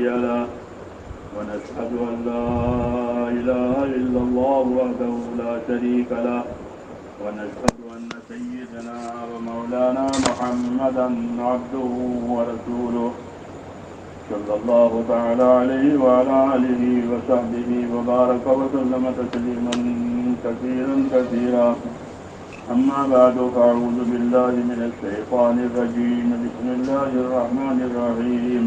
هادي له ونشهد أن لا إله إلا الله وحده لا شريك له ونشهد أن سيدنا ومولانا محمدا عبده ورسوله صلى الله تعالى عليه وعلى آله وصحبه وبارك وسلم تسليما كثيرا كثيرا أما بعد فأعوذ بالله من الشيطان الرجيم بسم الله الرحمن الرحيم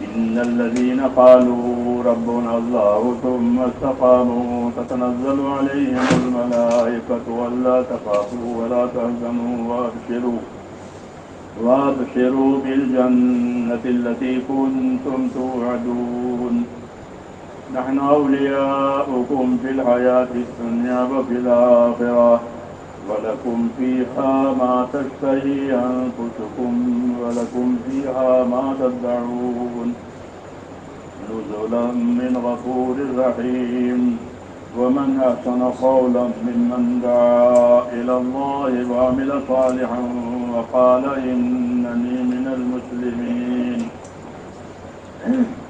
إن الذين قالوا ربنا الله ثم استقاموا تتنزل عليهم الملائكة ألا تخافوا ولا تحزنوا وابشروا بالجنة التي كنتم توعدون نحن أولياؤكم في الحياة الدنيا وفي الآخرة ولكم فيها ما تشتهي أنفسكم ولكم فيها ما تدعون نزلا من غفور رحيم ومن أحسن قولا ممن دعا إلى الله وعمل صالحا وقال إنني من المسلمين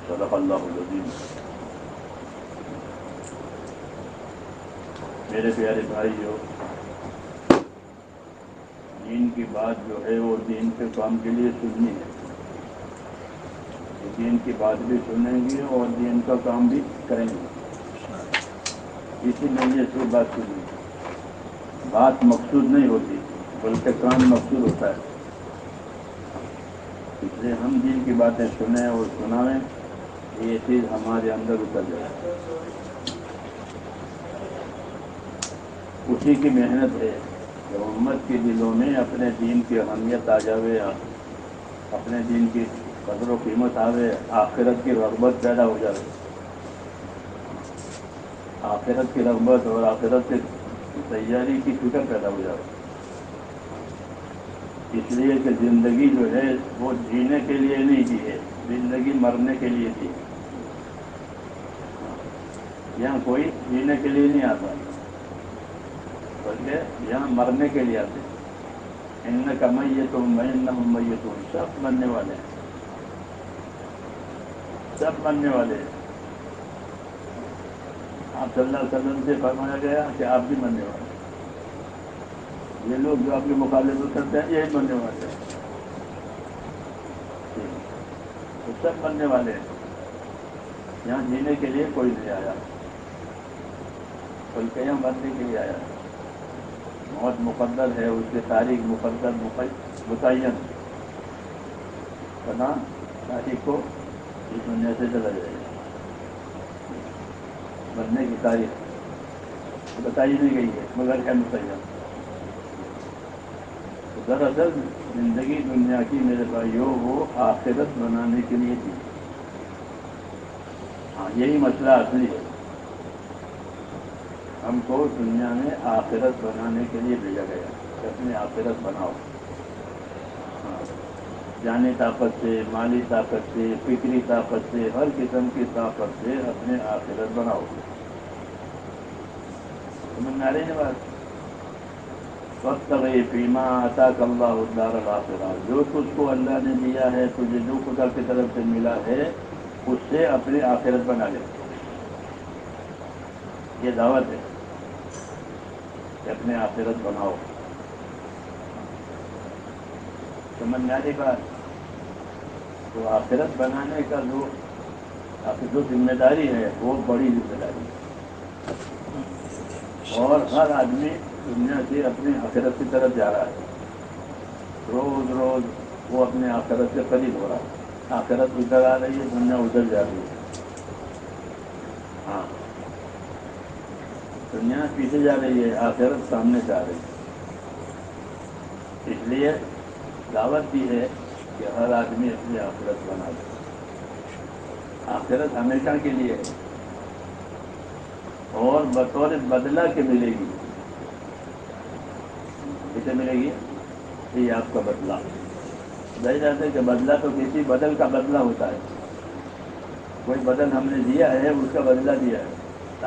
صدق الله العظيم. میرے پیارے بھائیو، دین کی بات جو ہے وہ دین کے کام کے لیے سننی ہے. دین کی بات بھی سنیں گے اور دین کا کام بھی کریں گے. اسی لیے سے بات سنی. بات مقصود نہیں ہوتی بلکہ کام مقصود ہوتا ہے. اس لیے ہم دین کی باتیں سنیں اور سنائیں، یہ چیز ہمارے اندر اتر جائے. اسی کی محنت ہے کہ امت کے دلوں میں اپنے دین کی اہمیت آ جاوے، اپنے دین کی قدر و قیمت آوے، آخرت کی رغبت پیدا ہو جائے. آخرت کی رغبت اور آخرت کی تیاری کی فکر پیدا ہو جائے. اس لیے کہ زندگی جو ہے وہ جینے کے لیے نہیں دی ہے، زندگی مرنے کے لیے دی. یہاں کوئی جینے کے لیے نہیں آتا بلکہ یہاں مرنے کے لیے آتے. انک میت وانہم میتون، سب مرنے والے ہیں، سب مرنے والے ہیں. آپ صلی اللہ علیہ وسلم سے فرمایا گیا کہ آپ بھی مرنے والے ہیں. یہ لوگ جو آپ کی مخالفت کرتے ہیں یہی مرنے والے ہیں. تو سب مرنے والے ہیں. یہاں جینے کے لیے کوئی نہیں آیا بلکہ یہاں مرنے کے لیے آیا. موت مقدر ہے، اس کی تاریخ مقدر متعین بنا. تاریخ کو اس دنیا سے چلا جائے گا. مرنے کی تاریخ بتائی نہیں گئی ہے مگر ہے متعین. دراصل زندگی دنیا کی میرے بھائیوں وہ آخرت بنانے کے لیے تھی. ہاں، یہی مسئلہ اصلی ہے. ہم کو دنیا میں آخرت بنانے کے لیے بھیجا گیا کہ اپنی آخرت بناؤ. جانی طاقت سے، مالی طاقت سے، فکری طاقت سے، ہر قسم کی طاقت سے اپنے آخرت بناؤ. سمجھ میں آ رہی ہے بات؟ وَابْتَغِ فِيمَا آتَاكَ اللَّهُ الدَّارَ الْآخِرَةَ، جو تجھ کو اللہ نے دیا ہے، تجھے جو خدا کی طرف سے ملا ہے اس سے اپنی آخرت بنا لے. یہ دعوت ہے کہ اپنے آخرت بناؤ. سمجھ میں آ رہی بات؟ تو آخرت بنانے کا جو ذمہ داری ہے وہ بڑی ذمہ داری ہے. اور ہر آدمی دنیا سے اپنی آخرت کی طرف جا رہا ہے. روز روز وہ اپنے آخرت سے قریب ہو رہا ہے. آخرت ادھر آ رہی ہے، دنیا ادھر جا رہی ہے. ہاں، دنیا پیچھے جا رہی ہے، آخرت سامنے جا رہی ہے. اس لیے دعوت دی ہے کہ ہر آدمی اپنی آخرت بنا دے. آخرت ہمیشہ کے لیے ہے اور بطور بدلہ کے ملے گی. کسے ملے گی؟ یہ آپ کا بدلہ. ظاہر جاتے کہ بدلہ تو کسی بدل کا بدلہ ہوتا ہے. کوئی بدل ہم نے دیا ہے، اس کا بدلہ دیا ہے.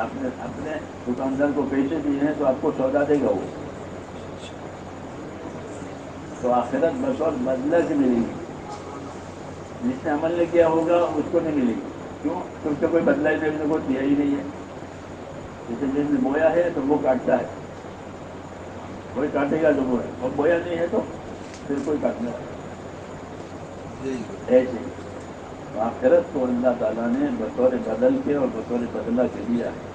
آپ نے اپنے دکاندار کو پیسے دیے ہیں تو آپ کو سودا دے گا وہ. تو آخرت بطور بدلہ سے ملے گی. جس نے عمل نہیں کیا ہوگا اس کو نہیں ملے گی. کیوں؟ کیونکہ کوئی بدلا ہی دینے کو دیا ہی نہیں ہے. جسے جس نے بویا ہے تو وہ کاٹتا ہے، کوئی کاٹے گا تو وہ ہے، اور بویا نہیں ہے تو پھر کوئی کاٹنے والا ایسے. تو آخرت کو اللہ تعالیٰ نے بطور بدل کے اور بطور بدلہ کے دیا ہے.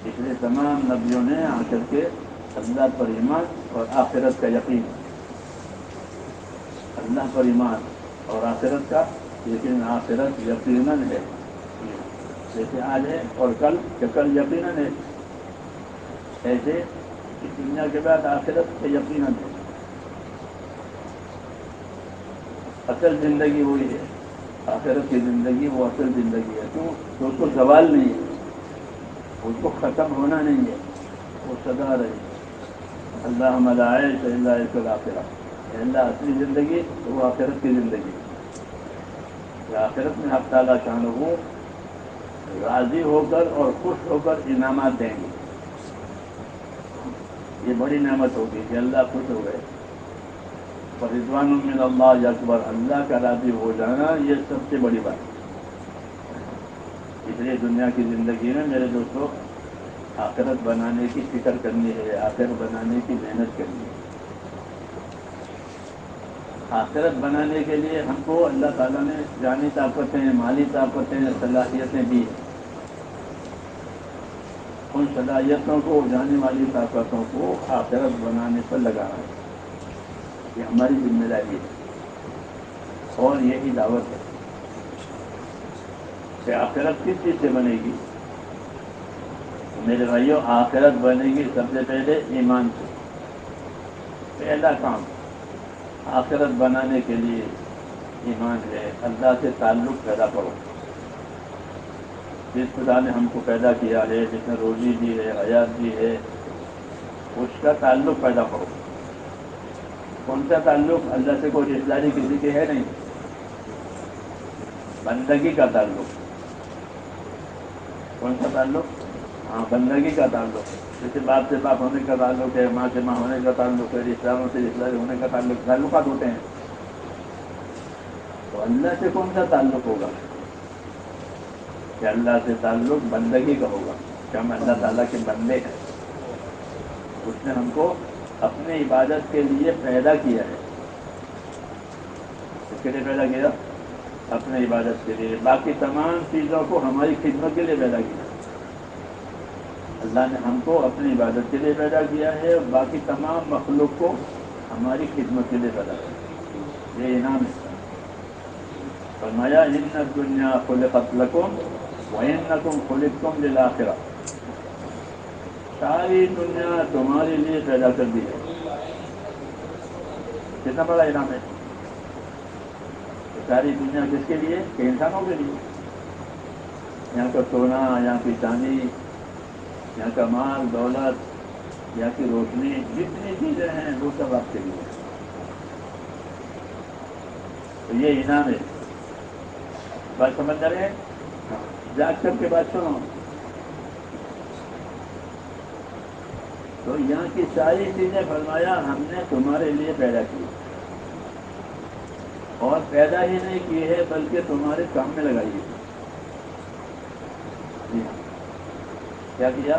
اس لیے تمام نبیوں نے آ کر کے اللہ پر ایمان اور آخرت کا یقین، اللہ پر ایمان اور آخرت کا، لیکن آخرت یقیناً ہے. جیسے آج ہے اور کل یقیناً ہے، ایسے اس دنیا کے بعد آخرت سے یقیناً ہے. اصل زندگی وہی ہے، آخرت کی زندگی وہ اصل زندگی ہے. کیوں؟ تو اس کو زوال نہیں ہے، اس کو ختم ہونا نہیں ہے، وہ سدا رہی. اللہ ملائے تو اللہ علیہ آخرت، اللہ اصلی زندگی وہ آخرت کی زندگی. آخرت میں حق تعالیٰ شانہ ہو راضی ہو کر اور خوش ہو کر انعامات دیں گے. یہ بڑی نعمت ہوگی کہ اللہ خوش ہو گئے. رضوان من اللہ اکبر، اللہ کا راضی ہو جانا یہ سب سے بڑی بات ہے. اس لیے دنیا کی زندگی میں میرے دوستوں آخرت بنانے کی فکر کرنی ہے، آخرت بنانے کی محنت کرنی ہے. آخرت بنانے کے لیے ہم کو اللہ تعالیٰ نے جانی طاقتیں، مالی طاقتیں، صلاحیتیں دی. ان صلاحیتوں کو، جانے والی طاقتوں کو آخرت بنانے پر لگانا ہے. یہ ہماری ذمہ داری ہے اور یہی دعوت ہے کہ آخرت کس چیز سے بنے گی. میرے بھائیوں، آخرت بنے گی سب سے پہلے ایمان سے. پہلا کام آخرت بنانے کے لیے ایمان ہے. اللہ سے تعلق پیدا کرو. جس خدا نے ہم کو پیدا کیا ہے، جس نے روزی دی ہے، حیات دی ہے، اس کا تعلق پیدا کرو. کون سا تعلق؟ اللہ سے کوئی رشتہ داری کسی کے ہے نہیں، بندگی کا تعلق. کون سا تعلق؟ ہاں، بندگی کا تعلق. جیسے باپ سے باپ ہونے کا تعلق ہے، ماں سے ماں ہونے کا تعلق ہے، رشتہ داروں سے رشتہ داری ہونے کا تعلقات ہوتے ہیں. تو اللہ سے کون سا تعلق ہوگا؟ کہ اللہ سے تعلق بندگی کا ہوگا کہ ہم اللہ تعالیٰ کے بندے ہیں. اس نے ہم کو اپنے عبادت کے لیے پیدا کیا ہے. اس کے لیے پیدا کیا؟ اپنے عبادت کے لیے. باقی تمام چیزوں کو ہماری خدمت کے لیے پیدا کیا. اللہ نے ہم کو اپنی عبادت کے لیے پیدا کیا ہے اور باقی تمام مخلوق کو ہماری خدمت کے لیے پیدا کیا. یہ انعام ہے. فرمایا ان الدنیا خلقت لکم وانکم خلقتم للآخرہ. ساری دنیا تمہارے لیے پیدا کر دی ہے. کتنا بڑا انعام ہے. ساری دنیا کس کے لیے؟ کہ انسانوں کے لیے. یہاں کا سونا، یہاں کی چاندی، یہاں کا مال دولت، یہاں کی روشنی، جتنی چیزیں ہیں وہ سب آپ کے لیے. تو یہ انعام ہے. بات سمجھ رہے ہیں؟ جاگ کر کے بات سنو. تو یہاں کی ساری چیزیں فرمایا ہم نے تمہارے لیے پیدا کی، اور پیدا ہی نہیں کی ہے بلکہ تمہارے کام میں لگائی ہے. کیا کیا؟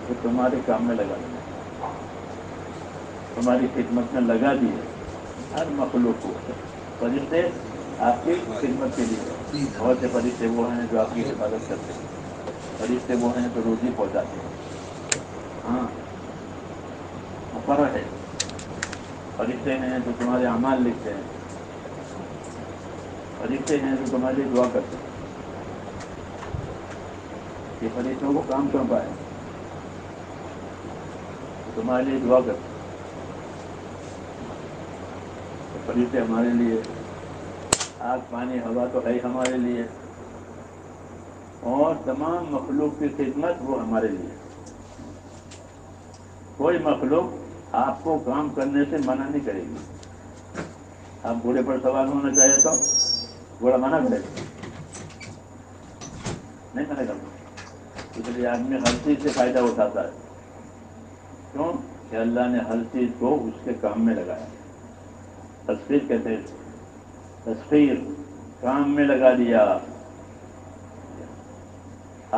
کہ تمہارے کام میں لگا دیا، تمہاری خدمت میں لگا دی ہے. ہر مخلوق کو فرشتے آپ کی خدمت کے لیے. بہت سے فرشتے وہ ہیں جو آپ کی حفاظت کرتے ہیں، فرشتے وہ ہیں جو روزی پہنچاتے ہیں. ہاں، فرق ہے. فرشتے ہیں جو تمہارے اعمال لکھتے ہیں، فرشتے ہیں جو تمہارے لیے دعا کرتے ہیں. یہ فرشتوں کو کام سونپا ہے، تمہارے لیے دعا کرتے ہیں. فرشتے ہمارے لیے، آگ پانی ہوا تو ہے ہمارے لیے، اور تمام مخلوق کی خدمت وہ ہمارے لیے. کوئی مخلوق آپ کو کام کرنے سے منع نہیں کرے گی. آپ گھوڑے پر سوار ہونا چاہے تو گھوڑا منع کرے گا؟ نہیں منع کرتا. اس لیے آدمی ہر چیز سے فائدہ اٹھاتا ہے. کیوں؟ کہ اللہ نے ہر چیز کو اس کے کام میں لگایا. تصویر کہتے ہیں. تسخیر کام میں لگا دیا،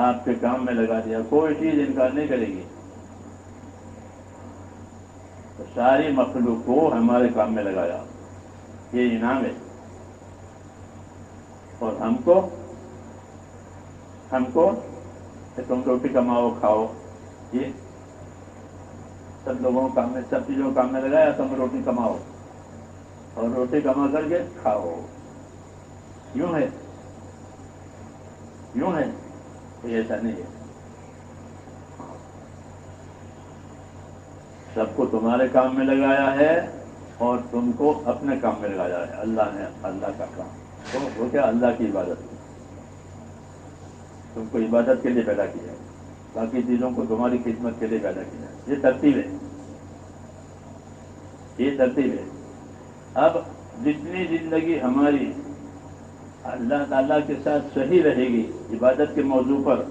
آپ کے کام میں لگا دیا، کوئی چیز انکار نہیں کرے گی، تو ساری مخلوق کو ہمارے کام میں لگایا، یہ انعام ہے۔ اور ہم کو کہ تم روٹی کماؤ کھاؤ، یہ سب لوگوں کام میں، سب چیزوں کام میں لگایا، تم روٹی کماؤ اور روٹی کما کر کے کھاؤ، یوں ہے یہ ایسا نہیں ہے۔ سب کو تمہارے کام میں لگایا ہے اور تم کو اپنے کام میں لگایا ہے، اللہ نے اللہ کا کام، تو وہ کیا اللہ کی عبادت، تم کو عبادت کے لیے پیدا کیا ہے، باقی چیزوں کو تمہاری خدمت کے لیے پیدا کیا ہے، یہ ترتیب ہے، یہ ترتیب ہے۔ اب جتنی زندگی ہماری اللہ تعالیٰ کے ساتھ صحیح رہے گی عبادت کے موضوع پر،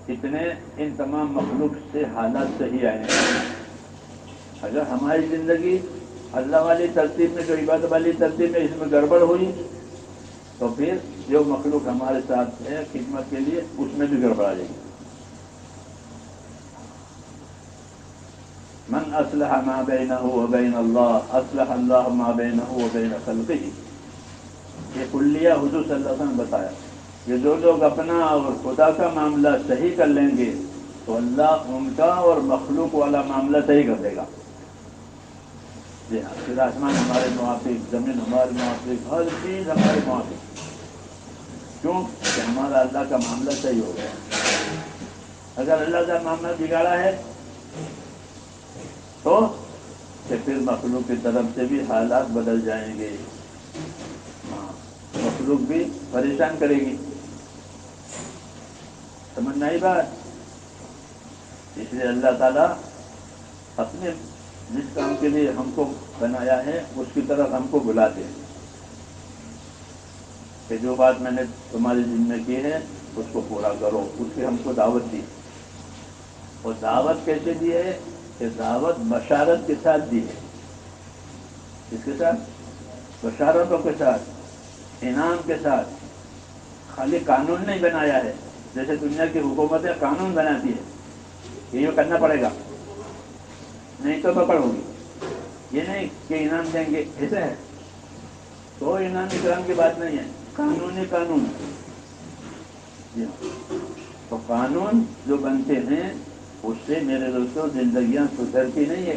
اتنے ان تمام مخلوق سے حالات صحیح آئیں گے۔ اگر ہماری زندگی اللہ والی ترتیب میں، جو عبادت والی ترتیب میں، اس میں گڑبڑ ہوئی تو پھر جو مخلوق ہمارے ساتھ ہے خدمت کے لیے، اس میں بھی گڑبڑ آ جائے گی۔ من اصلح ما بینہ وبین اللہ اصلح اللہ ما بینہ وبین خلقہ، یہ کلیہ حضور صلی اللہ علیہ وسلم نے بتایا کہ جو لوگ اپنا اور خدا کا معاملہ صحیح کر لیں گے تو اللہ ان کا اور مخلوق والا معاملہ صحیح کر دے گا۔ جی ہاں، پھر آسمان ہمارے موافق، زمین ہمارے موافق، ہر چیز ہمارے موافق، کیوں کہ ہمارا اللہ کا معاملہ صحیح ہو گیا۔ اگر اللہ کا معاملہ بگاڑا ہے تو پھر مخلوق کی طرف سے بھی حالات بدل جائیں گے، مخلوق بھی پریشان کرے گی، سمجھنا ہی بات۔ اس لیے اللہ تعالیٰ اپنے جس کام کے لیے ہم کو بنایا ہے اس کی طرف ہم کو بلاتے ہیں کہ جو بات میں نے تمہاری ذمہ کی ہے اس کو پورا کرو، اس کی ہم کو دعوت دی، اور دعوت کیسے دی ہے کہ دعوت بشارت کے ساتھ دی ہے، اس کے ساتھ بشارتوں کے ساتھ، انعام کے ساتھ، خالی قانون نہیں بنایا ہے جیسے دنیا کی حکومتیں قانون بناتی ہے کہ یہ کرنا پڑے گا نہیں تو پکڑ ہوگی، یہ نہیں کہ انعام دیں گے، ایسے ہے تو انعام اکرام کی بات نہیں ہے، قانون قانون۔ تو قانون جو بنتے ہیں اس سے میرے دوستوں زندگیاں سدھرتی نہیں ہے،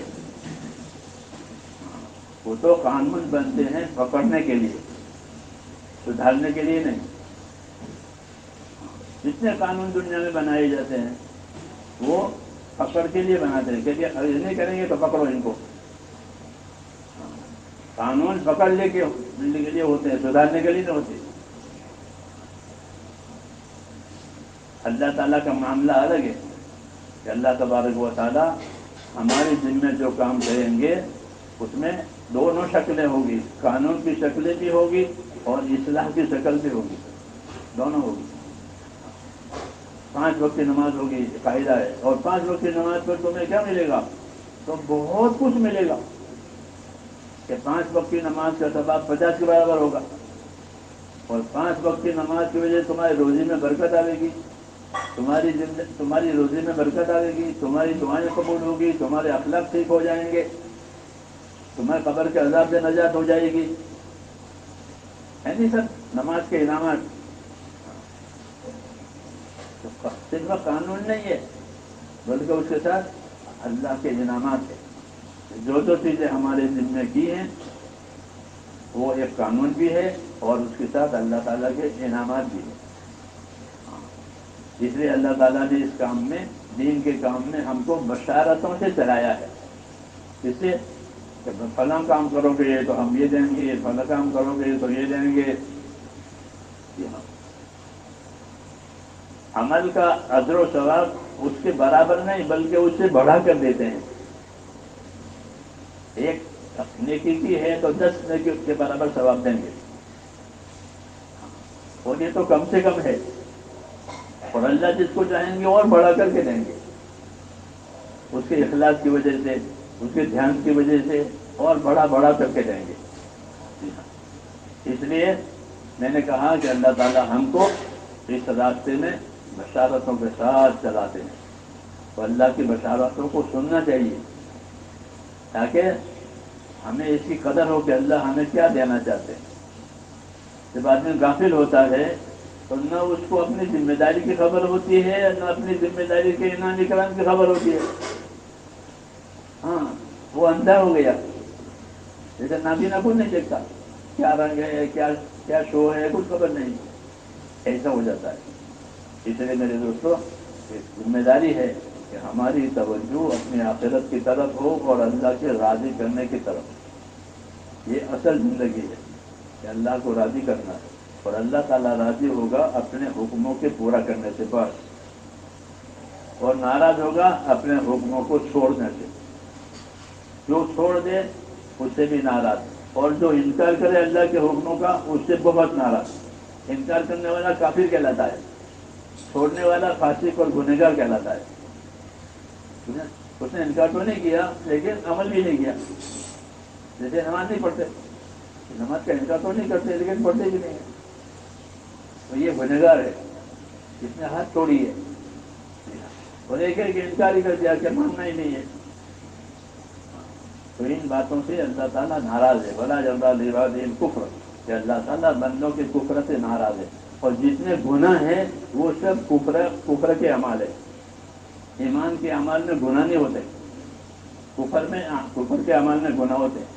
وہ تو قانون بنتے ہیں پکڑنے کے لیے، سدھارنے کے لیے نہیں۔ جتنے قانون دنیا میں بنائے جاتے ہیں وہ پکڑ کے لیے بناتے ہیں، کیونکہ اگر نہیں کریں گے تو پکڑو ان کو۔ قانون پکڑ لے کے لیے ہوتے ہیں، سدھارنے کے لیے نہیں ہوتے۔ اللہ تعالیٰ کا معاملہ الگ ہے کہ اللہ تبارک و تعالیٰ ہمارے ذمہ جو کام کریں گے اس میں دونوں شکلیں ہوگی، قانون کی شکلیں بھی ہوگی اور اصلاح کی شکل بھی ہوگی، دونوں ہوگی۔ 5 وقت کی نماز ہوگی، قاعدہ ہے، اور 5 وقت کی نماز پر تمہیں کیا ملے گا؟ تو بہت کچھ ملے گا کہ 5 وقت کی نماز کا ثواب 50 کے برابر ہوگا، اور 5 وقت کی نماز کی وجہ سے تمہاری روزی میں برکت آئے گی، تمہاری روزی میں برکت آئے گی، تمہاری دعائیں قبول ہوگی، تمہارے اخلاق ٹھیک ہو جائیں گے، تمہیں قبر کے عذاب سے نجات ہو جائے گی، ہے نہیں سر نماز کے انعامات؟ تو صرف قانون نہیں ہے بلکہ اس کے ساتھ اللہ کے انعامات ہیں۔ جو چیزیں ہمارے ذمہ کی ہیں وہ ایک قانون بھی ہے اور اس کے ساتھ اللہ تعالیٰ کے انعامات بھی ہیں۔ اس لیے اللہ تعالیٰ نے اس کام میں، دین کے کام میں ہم کو بشارتوں سے چلایا ہے، اس سے کہ فلاں کام کرو گے تو ہم یہ دیں گے، فلاں کام کرو گے تو یہ دیں گے۔ عمل کا اجر و ثواب اس کے برابر نہیں بلکہ اس سے بڑھا کر دیتے ہیں۔ ایک نیکی کی ہے تو 10 نیکی اس کے برابر ثواب دیں گے، اور یہ تو کم سے کم ہے، اور اللہ جس کو چاہیں گے اور بڑھا کر کے دیں گے، اس کے اخلاص کی وجہ سے، اس کے دھیان کی وجہ سے اور بڑا کر کے دیں گے۔ اس لیے میں نے کہا کہ اللہ تعالیٰ ہم کو اس راستے میں بشارتوں کے ساتھ چلاتے ہیں، تو اللہ کی بشارتوں کو سننا چاہیے تاکہ ہمیں اس کی قدر ہو کہ اللہ ہمیں کیا دینا چاہتے ہیں۔ جب آدمی غافل ہوتا ہے تو نہ اس کو اپنی ذمہ داری کی خبر ہوتی ہے، نہ اپنی ذمہ داری کے انعام اکرام کی خبر ہوتی ہے۔ ہاں، وہ اندھا ہو گیا، جیسے نابینا کو نہیں دیکھتا کیا رنگ ہے، کیا شو ہے، کچھ خبر نہیں، ایسا ہو جاتا ہے۔ اس لیے میرے دوستوں، ایک ذمہ داری ہے کہ ہماری توجہ اپنی آخرت کی طرف ہو اور اللہ کے راضی کرنے کی طرف۔ یہ اصل زندگی ہے کہ اللہ کو راضی کرنا ہے، اور اللہ تعالیٰ راضی ہوگا اپنے حکموں کے پورا کرنے سے بس، اور ناراض ہوگا اپنے حکموں کو چھوڑنے سے۔ جو چھوڑ دے اس سے بھی ناراض، اور جو انکار کرے اللہ کے حکموں کا اس سے بہت ناراض۔ انکار کرنے والا کافر کہلاتا ہے، چھوڑنے والا فاسق اور گنہگار کہلاتا ہے۔ اس نے انکار تو نہیں کیا لیکن عمل بھی نہیں کیا، جیسے نماز نہیں پڑھتے، نماز کا انکار تو نہیں کرتے لیکن پڑھتے بھی نہیں ہیں، تو یہ گنہگار ہے، اس نے ہاتھ توڑی ہے، اور ایک انکار ہی کر دیا کہ ماننا ہی نہیں ہے۔ تو ان باتوں سے اللہ تعالیٰ ناراض ہے، ولا جلد الکفر، کہ اللہ تعالیٰ بندوں کے کفر سے ناراض ہے، اور جتنے گناہ ہیں وہ سب کفر کے اعمال ہے۔ ایمان کے اعمال میں گناہ نہیں ہوتے، کفر کے اعمال میں گناہ ہوتے ہیں۔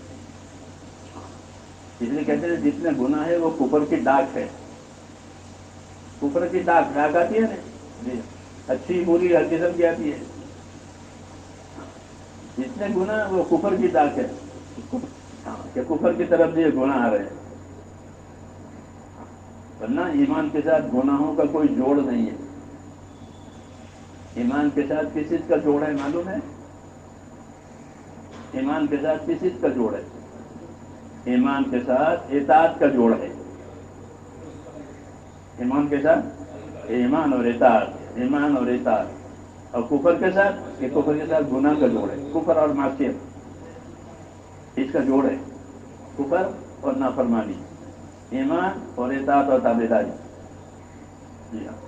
اس لیے کہتے ہیں جتنے گناہ ہے وہ کفر کی ڈاک ہے، کفر کی ڈاک آتی ہے نا جی، اچھی بری ہر قسم کی آتی ہے۔ جتنے گناہ وہ کفر کی ڈاک ہے، کہ کفر کی طرف سے یہ گناہ آ رہے ہیں، ورنہ ایمان کے ساتھ گناہوں کا کوئی جوڑ نہیں ہے۔ ایمان کے ساتھ کس چیز کا جوڑ ہے معلوم ہے؟ ایمان کے ساتھ کس چیز کا جوڑ ہے؟ ایمان کے ساتھ اطاعت کا جوڑ ہے۔ ایمان کے ساتھ ایمان اور اطاعت، ایمان اور اطاعت، اور کفر کے ساتھ، کہ کفر کے ساتھ گناہ کا جوڑ ہے، کفر اور معصیت، اس کا جوڑ ہے، کفر اور نافرمانی، ایمان اور اطاعت اور تابعداری۔ جی ہاں،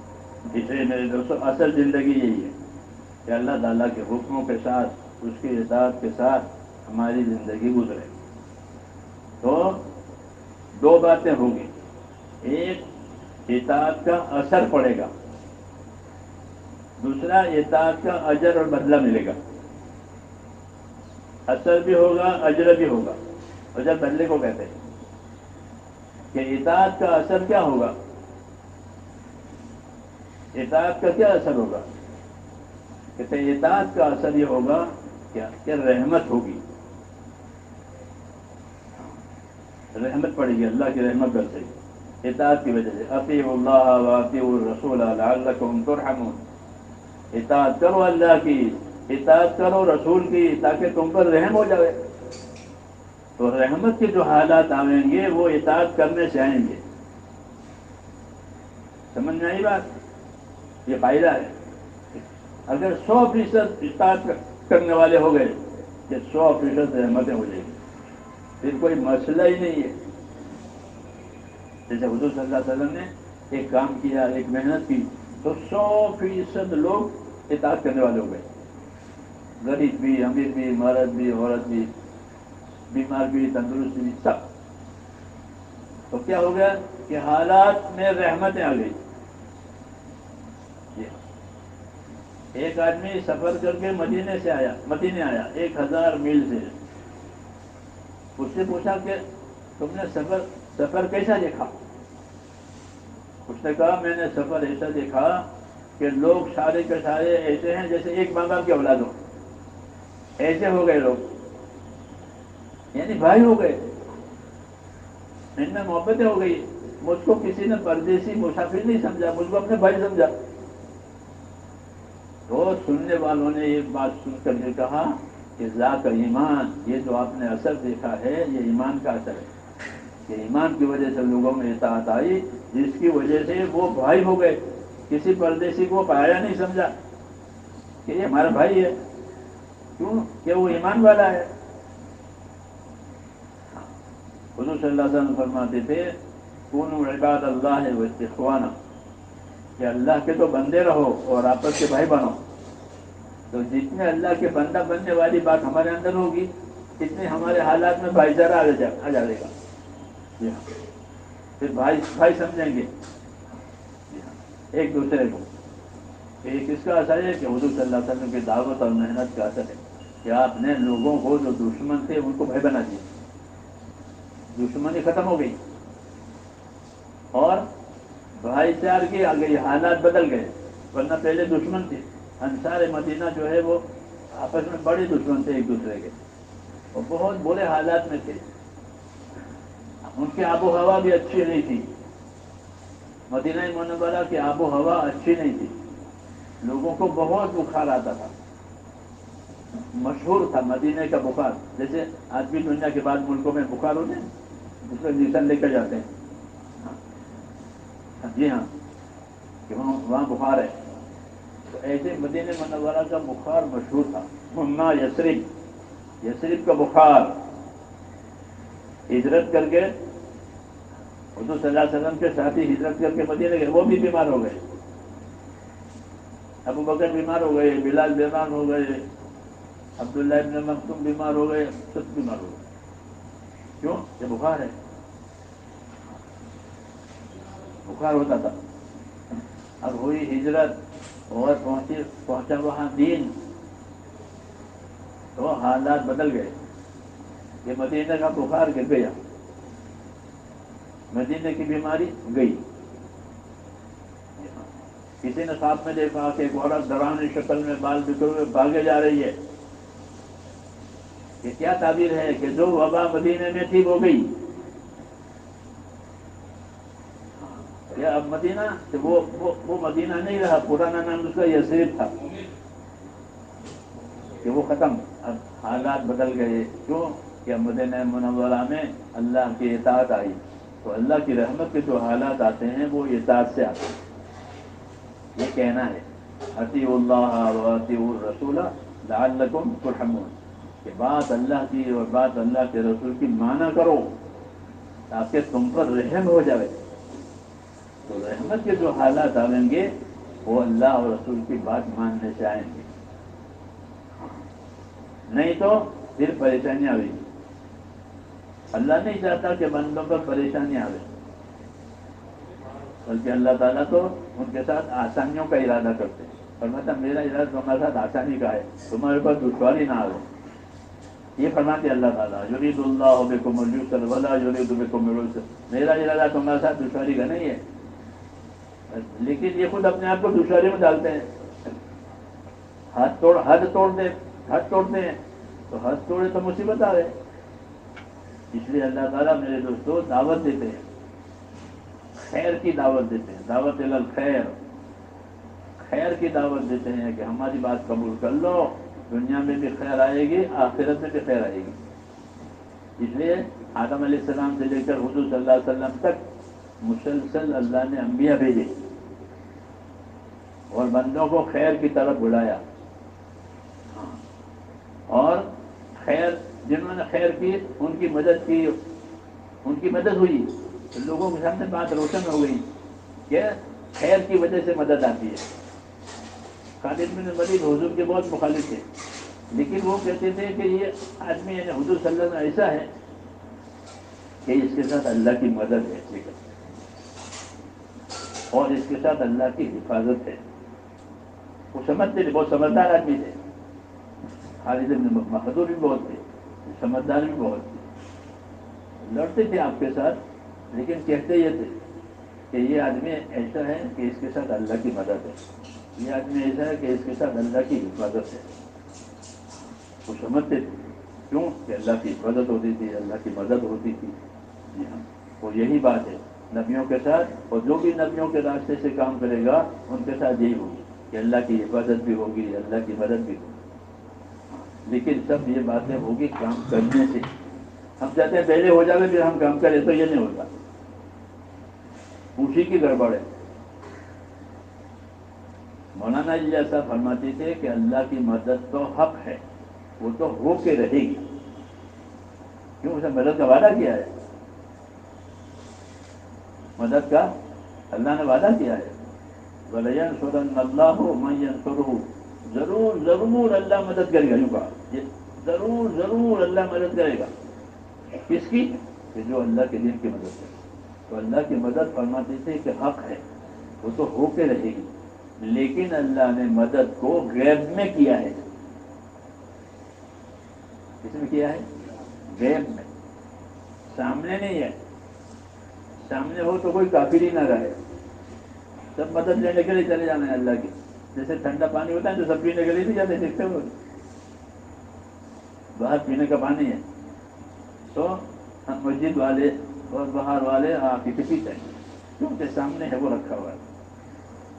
اس لیے میرے دوستوں اصل زندگی یہی ہے کہ اللہ تعالیٰ کے حکموں کے ساتھ، اس کی اطاعت کے ساتھ ہماری زندگی گزرے۔ تو دو باتیں ہوں گی، ایک اطاعت کا اثر پڑے گا، دوسرا اطاعت کا اجر اور بدلہ ملے گا۔ اثر بھی ہوگا، اجر بھی ہوگا۔ اجر بدلے کو کہتے ہیں کہ اطاعت کا اثر کیا ہوگا، اطاعت کا کیا اثر ہوگا؟ کہتے ہیں اطاعت کا اثر یہ ہوگا کہ رحمت ہوگی، رحمت پڑے گی، اللہ کی رحمت برسے گی اطاعت کی وجہ سے۔ اطیعوا اللہ واطیعوا الرسول لعلکم ترحمون، اطاعت کرو اللہ کی، اطاعت کرو رسول کی، تاکہ تم پر رحم ہو جائے۔ تو رحمت کے جو حالات آئیں گے وہ اطاعت کرنے سے آئیں گے۔ سمجھ میں آئی بات؟ یہ فائدہ ہے۔ اگر 100% اطاعت کرنے والے ہو گئے کہ 100% رحمتیں ہو جائیں گی، پھر کوئی مسئلہ ہی نہیں ہے۔ جیسے حضور صلی اللہ علیہ وسلم نے ایک کام کیا، ایک محنت کی، تو 100% لوگ اطاعت کرنے والے ہو گئے، غریب بھی، امیر بھی، مرد بھی، عورت بھی، بیمار بھی، تندرست بھی، سب۔ تو کیا ہو گیا کہ حالات میں رحمتیں آ گئی۔ ایک آدمی سفر کر کے مدینے آیا 1000 میل سے۔ اس سے پوچھا کہ تم نے سفر کیسا دیکھا؟ اس نے کہا میں نے سفر ایسا دیکھا کہ لوگ سارے کے سارے ایسے ہیں جیسے ایک ماں باپ کے اولاد ہو، ایسے ہو گئے لوگ، یعنی بھائی ہو گئے، ان میں محبتیں ہو گئی۔ مجھ کو کسی نے پردیسی مسافر نہیں سمجھا، مجھ کو اپنے بھائی سمجھا۔ تو سننے والوں نے ایک بات سن کر کے کہا کہ ذات ایمان، یہ جو آپ نے اثر دیکھا ہے یہ ایمان کا اثر ہے، کہ ایمان کی وجہ سے لوگوں میں اطاعت آئی، جس کی وجہ سے وہ بھائی ہو گئے۔ کسی پردیسی کو پایا نہیں سمجھا کہ یہ ہمارا بھائی ہے، کیوں کہ وہ ایمان والا ہے۔ حضور صلی اللہ علیہ وسلم فرماتے تھے کونوا عباد اللہ و اخوانا، کہ اللہ کے تو بندے رہو اور آپس کے بھائی بنو. تو جتنے اللہ کے بندہ بننے والی بات ہمارے اندر ہوگی اتنے ہمارے حالات میں بھائی چارہ آ جائے گا. جی ہاں، پھر بھائی سمجھیں گے جی ہاں ایک دوسرے کو. ایک اس کا اثر ہے کہ حضور صلی اللہ علیہ وسلم کی دعوت اور محنت کا اثر ہے کہ آپ نے لوگوں کو جو دشمن تھے ان کو بھائی بنا دیا، دشمنی ختم ہو گئی اور بھائی چار کی آ گئی، حالات بدل گئے. ورنہ پہلے دشمن تھے. انصار مدینہ جو ہے وہ آپس میں بڑے دشمن تھے ایک دوسرے کے، اور بہت برے حالات میں تھے. ان کی آب و ہوا بھی اچھی نہیں تھی. مدینہ منورہ کی آب و ہوا اچھی نہیں تھی. لوگوں کو بہت بخار آتا تھا. مشہور تھا مدینہ کا بخار. جیسے آج بھی دنیا کے بعد ملکوں میں بخار ہوتے ہیں اس کو انجیکشن لے کر جاتے ہیں. جی ہاں کہ وہاں بخار ہے. تو ایسے مدینہ منورہ کا بخار مشہور تھا. منا یثرب کا بخار. ہجرت کر کے حضور صلی اللہ علیہ وسلم کے ساتھی ہجرت کر کے مدینہ گئے، وہ بھی بیمار ہو گئے. ابو بکر بیمار ہو گئے، بلال بیمار ہو گئے، عبداللہ ابن مکتوم بیمار ہو گئے، سب بیمار ہو گئے. کیوں؟ یہ بخار ہے. بخار ہوتا تھا. اب ہوئی ہجرت اور پہنچا وہاں دین، تو حالات بدل گئے. یہ مدینہ کا بخار گر گیا، مدینہ کی بیماری گئی. کسی نے خواب میں دیکھا کہ ایک عورت ڈراؤنی شکل میں بال بکھرے ہوئے بھاگے جا رہی ہے. یہ کیا تعبیر ہے کہ جو وبا مدینے میں تھی وہ گئی. یا اب مدینہ وہ مدینہ نہیں رہا، پرانا نام اس کا یثرب تھا کہ وہ ختم. اب حالات بدل گئے. کیوں؟ کہ مدینہ منورہ میں اللہ کی اطاعت آئی. تو اللہ کی رحمت کے جو حالات آتے ہیں وہ اطاعت سے آتے ہیں. یہ کہنا ہے اطیعوا اللہ و اطیعوا الرسول لعلکم ترحمون، کہ بات اللہ کی اور بات اللہ کے رسول کی مانا کرو تاکہ تم پر رحم ہو جائے. تو رحمت کے جو حالات آئیں گے وہ اللہ اور رسول کی بات ماننے سے آئیں گے. نہیں تو پھر پریشانیاں آئیں گی. اللہ نہیں چاہتا کہ بندوں پر پریشانیاں آئیں، بلکہ اللہ تعالیٰ تو ان کے ساتھ آسانیوں کا ارادہ کرتے ہیں. فرماتا میرا ارادہ تمہارے ساتھ آسانی کا ہے، تمہارے پاس دشواری نہ آئے. یہ فرماتے اللہ تعالیٰ یرید اللہ بکم الیسر ولا یرید بکم العسر. میرا ارادہ تمہارے ساتھ دشواری کا نہیں ہے، لیکن یہ خود اپنے آپ کو دشواری میں ڈالتے ہیں. حد توڑتے ہیں تو حد توڑے تو مصیبت آ گئے. اس لیے اللہ تعالیٰ میرے دوستوں دعوت دیتے ہیں، خیر کی دعوت دیتے ہیں. دعوت الی الخیر، خیر کی دعوت دیتے ہیں کہ ہماری بات قبول کر لو، دنیا میں بھی خیر آئے گی، آخرت میں بھی خیر آئے گی. اس لیے آدم علیہ السلام سے لے کر حضور صلی اللہ علیہ وسلم تک مسلسل اللہ نے انبیاء بھیجے اور بندوں کو خیر کی طرف بلایا. اور خیر جنہوں نے خیر کی ان کی مدد ہوئی. تو لوگوں کے سامنے بات روشن ہو گئی کہ خیر کی وجہ سے مدد آتی ہے. خالد بن ولید حضور کے بہت مخالف تھے، لیکن وہ کہتے تھے کہ یہ آدمی یعنی حضور صلی اللہ علیہ وسلم ایسا ہے کہ اس کے ساتھ اللہ کی مدد ہے اور اس کے ساتھ اللہ کی حفاظت ہے. وہ سمجھتے تھے، بہت سمجھدار آدمی تھے. خالد بن بہادر بھی بہت تھے، سمجھدار بھی بہت تھے. لڑتے تھے آپ کے ساتھ، لیکن کہتے یہ تھے کہ یہ آدمی ایسا ہے کہ اس کے ساتھ اللہ کی مدد ہے. یہ آدمی ایسا ہے کہ اس کے ساتھ اللہ کی حفاظت ہے. وہ سمجھتے تھے. کیوں؟ کہ اللہ کی حفاظت ہوتی تھی، اللہ کی مدد ہوتی تھی. جی ہاں، وہ یہی بات ہے نبیوں کے ساتھ. اور جو بھی نبیوں کے راستے سے کام کرے گا ان کے ساتھ یہی ہوگی کہ اللہ کی حفاظت بھی ہوگی، اللہ کی مدد بھی ہوگی. لیکن سب یہ باتیں ہوگی کام کرنے سے. ہم چاہتے ہیں پہلے ہو جائے پھر ہم کام کریں، تو یہ نہیں ہوتا. اسی کی گڑبڑ ہے. مولانا جی ایسا فرماتے تھے کہ اللہ کی مدد تو حق ہے، وہ تو ہو کے رہے گی. کیوں؟ اسے مدد کا وعدہ کیا ہے. مدد کا اللہ نے وعدہ کیا ہے، وَلَيَنْصُرَنَّ اللَّهُ مَن يَنْصُرُهُ، ضرور ضرور اللہ مدد کرے گا، یوں کہا، ضرور ضرور اللہ مدد کرے گا، کس کی؟ کہ جو اللہ کے دین کی مدد کرے. تو اللہ کی مدد فرماتے تھے کہ حق ہے، وہ تو ہو کے رہے گی، لیکن اللہ نے مدد کو غیب میں کیا ہے. کس میں کیا ہے؟ غیب میں، سامنے نہیں ہے. سامنے ہو تو کوئی کافر ہی نہ رہے، سب مدد لینے کے لیے چلے جانا ہے اللہ کی. جیسے ٹھنڈا پانی ہوتا ہے تو سب پینے کے لیے نہیں جاتے، دیکھتے ہو باہر پینے کا پانی ہے تو ہم مسجد والے اور باہر والے آپ ہی پیتے ہیں کیونکہ سامنے ہے، وہ رکھا ہوا ہے.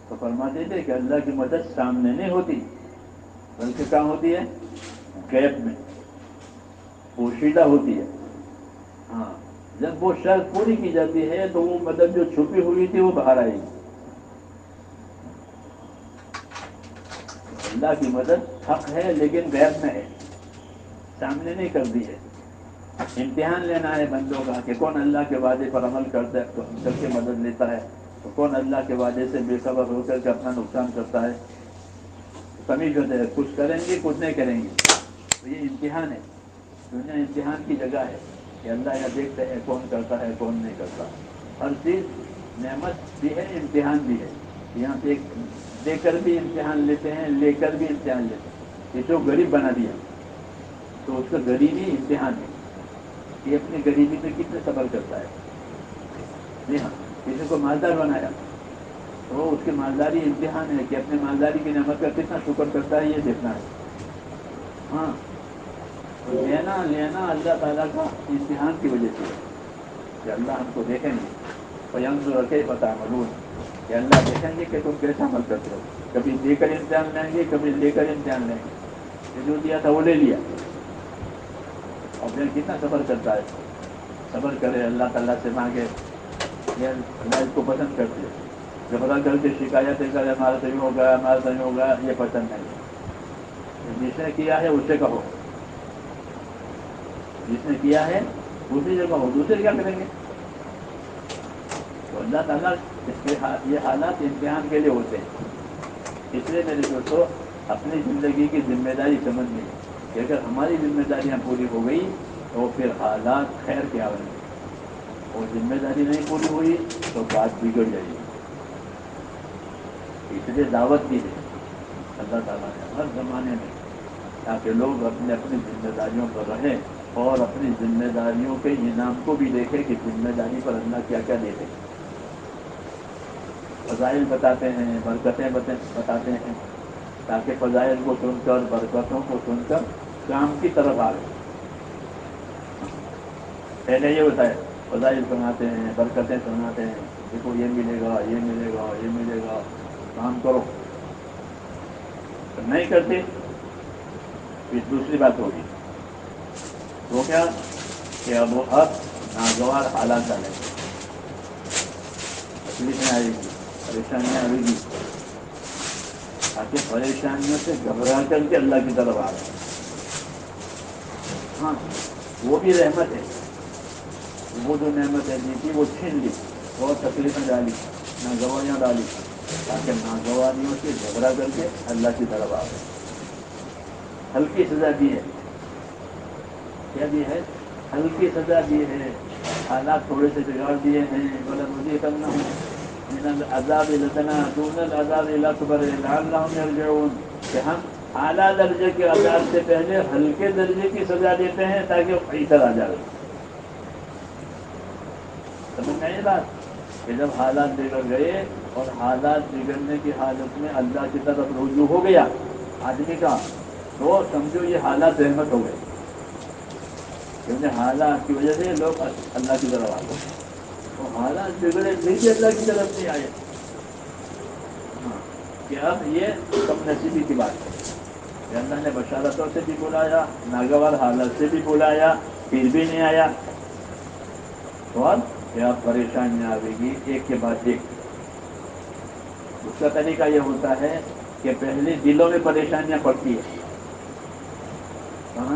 تو فرماتے تھے کہ اللہ کی مدد سامنے نہیں ہوتی بلکہ کہاں ہوتی ہے؟ غیب میں، پوشیدہ ہوتی ہے. ہاں، جب وہ شرط پوری کی جاتی ہے تو وہ مدد جو چھپی ہوئی تھی وہ باہر آئے گی. اللہ کی مدد حق ہے لیکن غیب میں ہے، سامنے نہیں کر دی ہے. امتحان لینا ہے بندوں کا کہ کون اللہ کے وعدے پر عمل کرتا ہے کر کے مدد لیتا ہے، تو کون اللہ کے وعدے سے بے خبر ہو کر کے اپنا نقصان کرتا ہے. تمیز ہوتا ہے، کچھ کریں گے کچھ نہیں کریں گے. تو یہ امتحان ہے، دنیا امتحان کی جگہ ہے کہ اللہ یہاں دیکھتے ہیں کون کرتا ہے کون نہیں کرتا. ہر چیز نعمت بھی ہے، امتحان بھی ہے. یہاں سے دے کر بھی امتحان لیتے ہیں، لے کر بھی امتحان لیتے ہیں. یہ جو غریب بنا دیا تو اس کا غریبی امتحان ہے کہ اپنی غریبی میں کتنے صبر کرتا ہے. جی ہاں، کسی کو مالدار بنایا تو اس کی مالداری امتحان ہے کہ اپنی مالداری کی نعمت کا کتنا شکر کرتا ہے، یہ دیکھنا ہے. ہاں، تو لینا اللہ تعالیٰ کا امتحان کی وجہ سے کہ اللہ ہم کو دیکھیں گے فینظر کیف تعملون، کہ اللہ دیکھیں گے کہ تم کیسا عمل کرتے ہو. کبھی دے کر امتحان لیں گے، کبھی لے کر امتحان لیں گے. کہ جو دیا تھا وہ لے لیا، اور پھر کتنا صبر کرتا ہے. صبر کرے، اللہ تعالیٰ سے مانگے، یہ اللہ اس کو پسند کرتی ہے. جبرا کر کے شکایتیں کرے ہمارا صحیح ہوگا ہمارا صحیح ہوگا، یہ پسند نہیں. جس نے کیا ہے اسے کہو، جس نے کیا ہے اسی سے کہو، دوسرے کیا کریں گے. تو اللہ تعالیٰ اس کے یہ حالات امتحان کے لیے ہوتے ہیں. اس لیے میرے دوستوں اپنی زندگی کی ذمہ داری سمجھنی ہے کہ اگر ہماری ذمہ داریاں پوری ہو گئی تو پھر حالات خیر کے آ رہے ہیں، اور ذمہ داری نہیں پوری ہوئی تو بات بگڑ جائے گی. اس لیے دعوت دی ہے اللہ تعالیٰ نے ہر زمانے میں، تاکہ لوگ اپنے اپنی ذمہ داریوں پر رہیں اور اپنی ذمہ داریوں کے انعام کو بھی دیکھیں کہ ذمہ داری پر اللہ کیا کیا دیتے ہیں. فضائل بتاتے ہیں، برکتیں بتاتے ہیں، تاکہ فضائل کو سن کر برکتوں کو سن کر کام کی طرف آ رہے. پہلے یہ ہوتا ہے فضائل سناتے ہیں، برکتیں سناتے ہیں، دیکھو یہ ملے گا یہ ملے گا یہ ملے گا، کام کرو. تو نہیں کرتے پھر دوسری بات ہوگی، وہ کیا کہ اب وہ ناگوار حالات ڈالیں گے، تکلیفیں آئے گی، پریشانیاں آئے گی، تاکہ پریشانیوں سے گھبرا کر کے اللہ کی طرف آ رہے ہیں. ہاں، وہ بھی رحمت ہے. وہ جو نعمت ہے دی تھی وہ چھین لی اور تکلیفیں ڈالی، ناگواریاں ڈالی، تاکہ ناگواریوں سے گھبرا کر کے اللہ کی طرف آ رہے ہیں. ہلکی سزا دی ہے، کیا دی ہے؟ ہلکی سزا دی ہے. حالات تھوڑے سے بگاڑ دیے ہیں، وَلَنُذِيقَنَّهُم مِّنَ الْعَذَابِ الْأَدْنَىٰ دُونَ الْعَذَابِ الْأَكْبَرِ لَعَلَّهُمْ يَرْجِعُونَ، کہ ہم اعلیٰ درجے کے عذاب سے پہلے ہلکے درجے کی سزا دیتے ہیں تاکہ وہ ادھر آ جائے. سمجھ میں یہ بات کہ جب حالات بگڑ گئے اور حالات بگڑنے کی حالت میں اللہ کی طرف رجوع ہو گیا آدمی کا، تو سمجھو یہ حالات رحمت ہو گئے، کیونکہ حالات کی وجہ سے لوگ اللہ کی طرف آ گئے. تو حالات بگڑے پھر بھی اللہ کی طرف نہیں آئے. ہاں، کہ اب یہ کم نصیبی کی بات ہے کہ اللہ نے بشارتوں سے بھی بلایا، ناگوار حالت سے بھی بلایا، پھر بھی نہیں آیا. تو اب کیا پریشانیاں آئے گی ایک کے بعد ایک. اس کا طریقہ یہ ہوتا ہے کہ پہلے دلوں میں پریشانیاں پڑتی ہے. ہاں،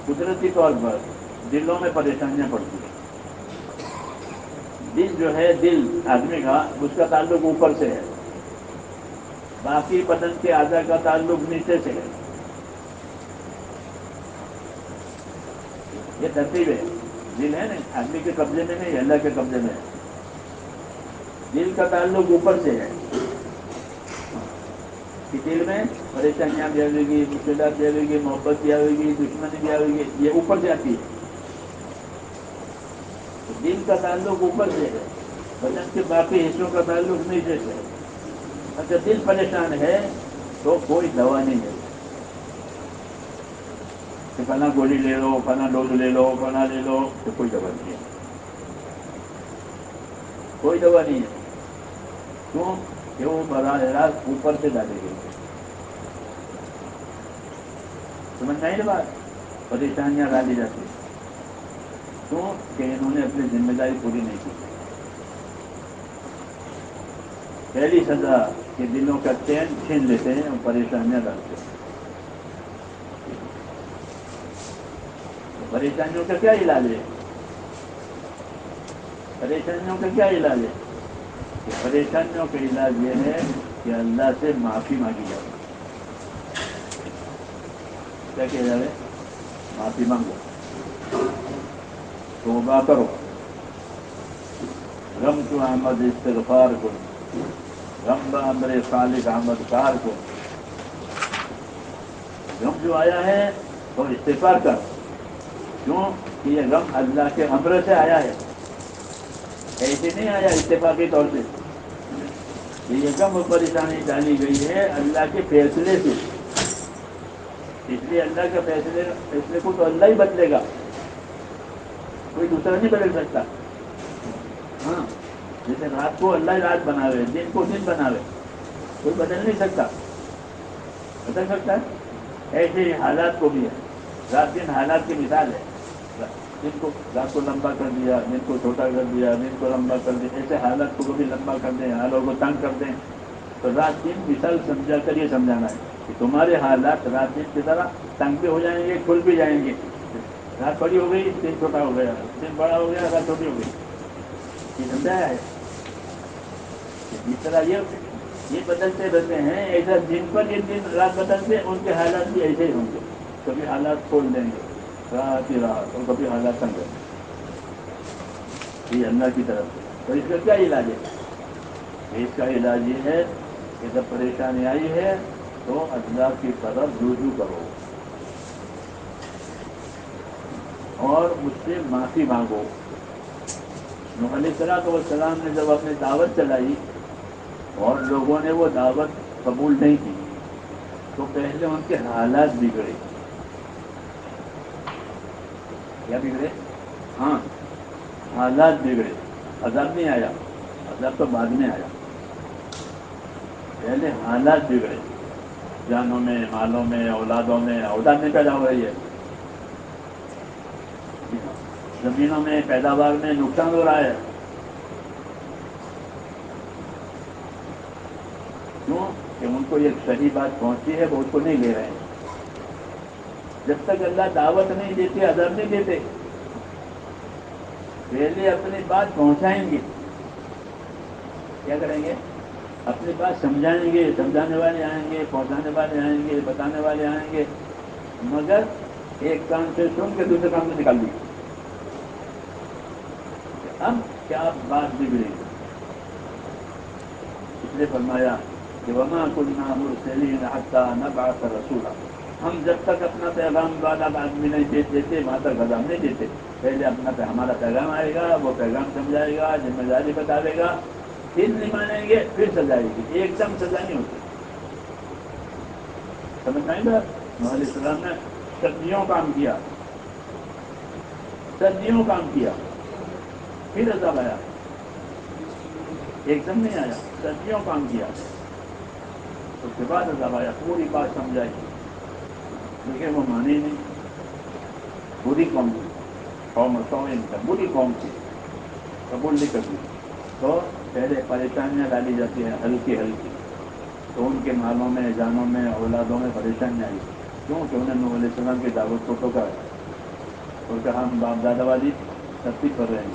قدرتی طور پر دلوں میں پریشانیاں پڑتی ہیں. دل جو ہے دل آدمی کا اس کا تعلق اوپر سے ہے، باقی بدن کے اعضاء کا تعلق نیچے سے ہے. یہ ترتیب ہے. دل ہے نا آدمی کے قبضے میں نہیں، اللہ کے قبضے میں ہے. دل کا تعلق اوپر سے ہے کہ دل میں پریشانیاں بھی آئے گی، مشکلات بھی آئے گی، محبت بھی آئے گی، دشمنی بھی آئے گی، یہ اوپر سے آتی ہے. تو دل کا تعلق اوپر سے ہے، بدن کے باقی حصوں کا تعلق نیچے سے ہے. اگر دل پریشان ہے تو کوئی دوا نہیں ہے کہ فلاں گولی لے لو، فلاں ڈوز لے لو، فلاں لے لو، تو کوئی دوا نہیں ہے. کوئی دوا نہیں ہے. کیوں کہ وہ براہ راست اوپر سے ڈالے گئی. سمجھ میں آئی نا بات؟ پریشانیاں ڈالی جاتی ہیں. کیوں کہ انہوں نے اپنی ذمہ داری پوری نہیں کی. پہلی سزا کہ دلوں کا چین چھین لیتے ہیں اور پریشانیاں ڈالتے ہیں. پریشانیوں کا کیا علاج ہے؟ پریشانیوں کا کیا علاج ہے؟ کہ پریشانیوں کا علاج یہ ہے کہ اللہ سے معافی مانگی جائے. کیا کیا جائے؟ معافی مانگو، توبہ کرو، غم تو احمد استغفار کو، غم بامر خالق احمد کار کو. غم جو آیا ہے تو استغفار کر. کیوں کہ یہ غم اللہ کے امر سے آیا ہے، ایسے نہیں آیا اتفاقی طور سے. یہ غم پریشانی ڈالی گئی ہے اللہ کے فیصلے سے. اس لیے اللہ کے فیصلے کو تو اللہ ہی بدلے گا، کوئی دوسرا نہیں بدل سکتا. ہاں، جیسے رات کو اللہ رات بناوے، دن کو دن بناوے، کوئی بدل نہیں سکتا. بدل سکتا ہے؟ ایسے ہی حالات کو بھی ہے. رات دن حالات کی مثال ہے. دن کو رات کو لمبا کر دیا، دن کو چھوٹا کر دیا، دن کو لمبا کر دیا. ایسے حالات کو بھی لمبا کر دیں، حالوں کو تنگ کر دیں. تو رات دن مثال سمجھا کر یہ سمجھانا ہے کہ تمہارے حالات رات دن کی طرح تنگ بھی ہو جائیں گے، کھل بھی جائیں گے. رات بڑی ہو گئی، دن چھوٹا ہو گیا، دن بڑا ہو گیا، رات چھوٹی ہو گئی. یہ سمجھایا ہے. جس طرح یہ بدلتے رہتے ہیں، ایسا دن پر یہ دن رات بدلتے، ان کے حالات بھی ایسے ہی ہوں گے. کبھی حالات کھول دیں گے رات ہی رات، اور کبھی حالات تنگ رہیں گے. یہ اللہ کی طرف سے. تو اس کا کیا علاج ہے؟ اس کا علاج یہ ہے کہ جب پریشانی آئی ہے تو اللہ کی طرف رجوع کرو اور اس سے معافی مانگو. نوح علیہ السلام نے جب اپنی دعوت چلائی اور لوگوں نے وہ دعوت قبول نہیں کی تو پہلے ان کے حالات بگڑے. کیا بگڑے؟ ہاں، حالات بگڑے. عذاب نہیں آیا، عذاب تو بعد میں آیا. پہلے حالات بگڑے، جانوں میں، مالوں میں، اولادوں میں. اولاد نہیں پیدا ہو رہی ہے، زمینوں میں، پیداوار میں نقصان ہو رہا ہے. کیوں کہ ان کو ایک صحیح بات پہنچی ہے، وہ اس کو نہیں لے رہے ہیں. جب تک اللہ دعوت نہیں دیتے، عذاب نہیں دیتے. پہلے اپنی بات پہنچائیں گے. کیا کریں گے؟ اپنی بات سمجھائیں گے. سمجھانے والے آئیں گے، پہنچانے والے آئیں گے، بتانے والے آئیں گے. مگر ایک کام سے سن کے دوسرے کام سے نکال دی. اب کیا بات بگڑی؟ اس لیے فرمایا کہ وما كنا مرسلين حتى نبعث رسولا. ہم جب تک اپنا پیغام والا آدمی نہیں دیتے تھے وہاں تک پیغام نہیں دیتے. پہلے ہمارا پیغام آئے گا، وہ پیغام سمجھائے گا، ذمہ داری بتاوے گا، پھر نہیں مانیں گے، پھر سزا آئے گی. ایک دم سزا نہیں ہوتی. سمجھ میں آئی بات؟ نوح علیہ السلام نے صدیوں کام کیا، صدیوں کام کیا، پھر عذاب آیا. ایک دم نہیں آیا، صدیوں کام کیا، اس کے بعد عذاب آیا. پوری بات سمجھائی لیکن وہ مانے نہیں. بری قوم تھی، قوم کا بری قوم تھی، قبول نہیں کرتی. تو پہلے پریشانیاں ڈالی جاتی ہیں ہلکی ہلکی. تو ان کے مالوں میں، جانوں میں، اولادوں میں پریشانیاں آئی. کیوں کہ انہوں نے نوح علیہ السلام کی دعوت کو ٹھکرایا. اور کہا ہم باپ دادا والی ترتیب کر رہے ہیں.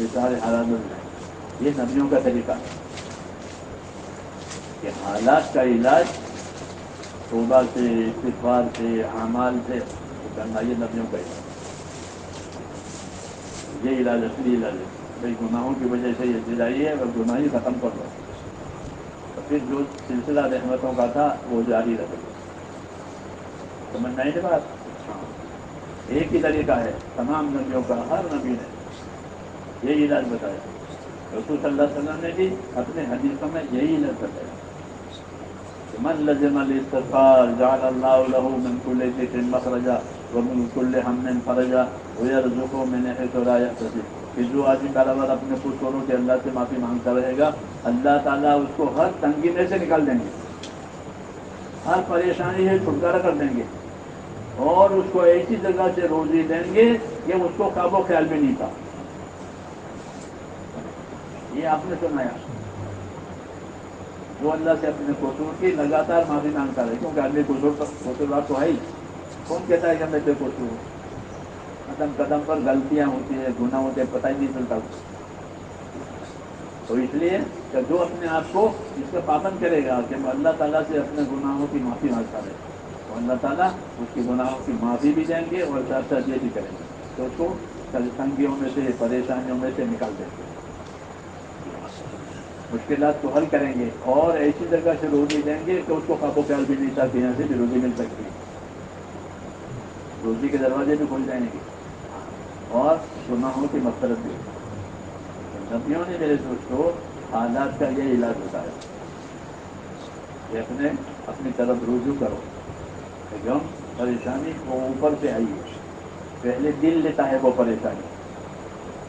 یہ سارے حالات بن جائیں. یہ نبیوں کا طریقہ ہے کہ حالات کا علاج توبہ سے، استغفار سے، اعمال سے کرنا. یہ نبیوں کا علاج، یہ علاج اصلی علاج ہے. بھائی گناہوں کی وجہ سے یہ دلائی ہے، اگر گناہ ہی ختم کر دو تو پھر جو سلسلہ رحمتوں کا تھا وہ جاری رہے. سمجھنا ہے بات؟ ہاں، ایک ہی طریقہ ہے تمام نبیوں کا. ہر نبی نے یہی علاج بتایا. رسول صلی اللہ علیہ وسلم نے بھی اپنے حدیثوں میں یہی علاج بتایا. من لزم الاستغفار جعل الله له من كل ضيق مخرجا ومن كل هم فرجا ويرزقه من حيث لا يحتسب. کہ جو آدمی کاروبار اپنے قصوروں کے اللہ سے معافی مانگتا رہے گا، اللہ تعالیٰ اس کو ہر تنگی میں سے نکال دیں گے، ہر پریشانی سے چھٹکارا کر دیں گے، اور اس کو ایسی جگہ سے روزی دیں گے کہ اس کو خواب و خیال بھی نہیں تھا. یہ آپ نے سنایا. جو اللہ سے اپنے قصور کی لگاتار معافی مانگتا رہے، کیونکہ آدمی قصور تو ہے ہی. کون کہتا ہے کہ میں بے قصور ہوں؟ قدم قدم پر غلطیاں ہوتی ہیں، گناہ ہوتے ہیں، پتہ ہی نہیں چلتا. تو اس لیے کہ جو اپنے آپ کو اس کا پابند کرے گا کہ اللہ تعالیٰ سے اپنے گناہوں کی معافی مانگتا رہے، تو اللہ تعالیٰ اس کی گناہوں کی معافی بھی دیں گے اور ساتھ ساتھ یہ بھی کریں گے تو اس کو تنگیوں میں سے، پریشانیوں میں سے نکال دیں گے، مشکلات کو حل کریں گے، اور ایسی جگہ سے روزی دیں گے کہ اس کو خواب و خیال بھی نہیں تھا کہ یہاں سے بھی روزی مل سکتی ہے. روزی کے دروازے بھی کھل جائیں گے اور گناہوں کی مغفرت بھی. نبیوں نے میرے دوستوں حالات کا یہ علاج بتایا کہ اپنی طرف رجوع کرو. غم پریشانی کو اوپر سے آئی ہے، پہلے دل لیتا ہے وہ پریشانی،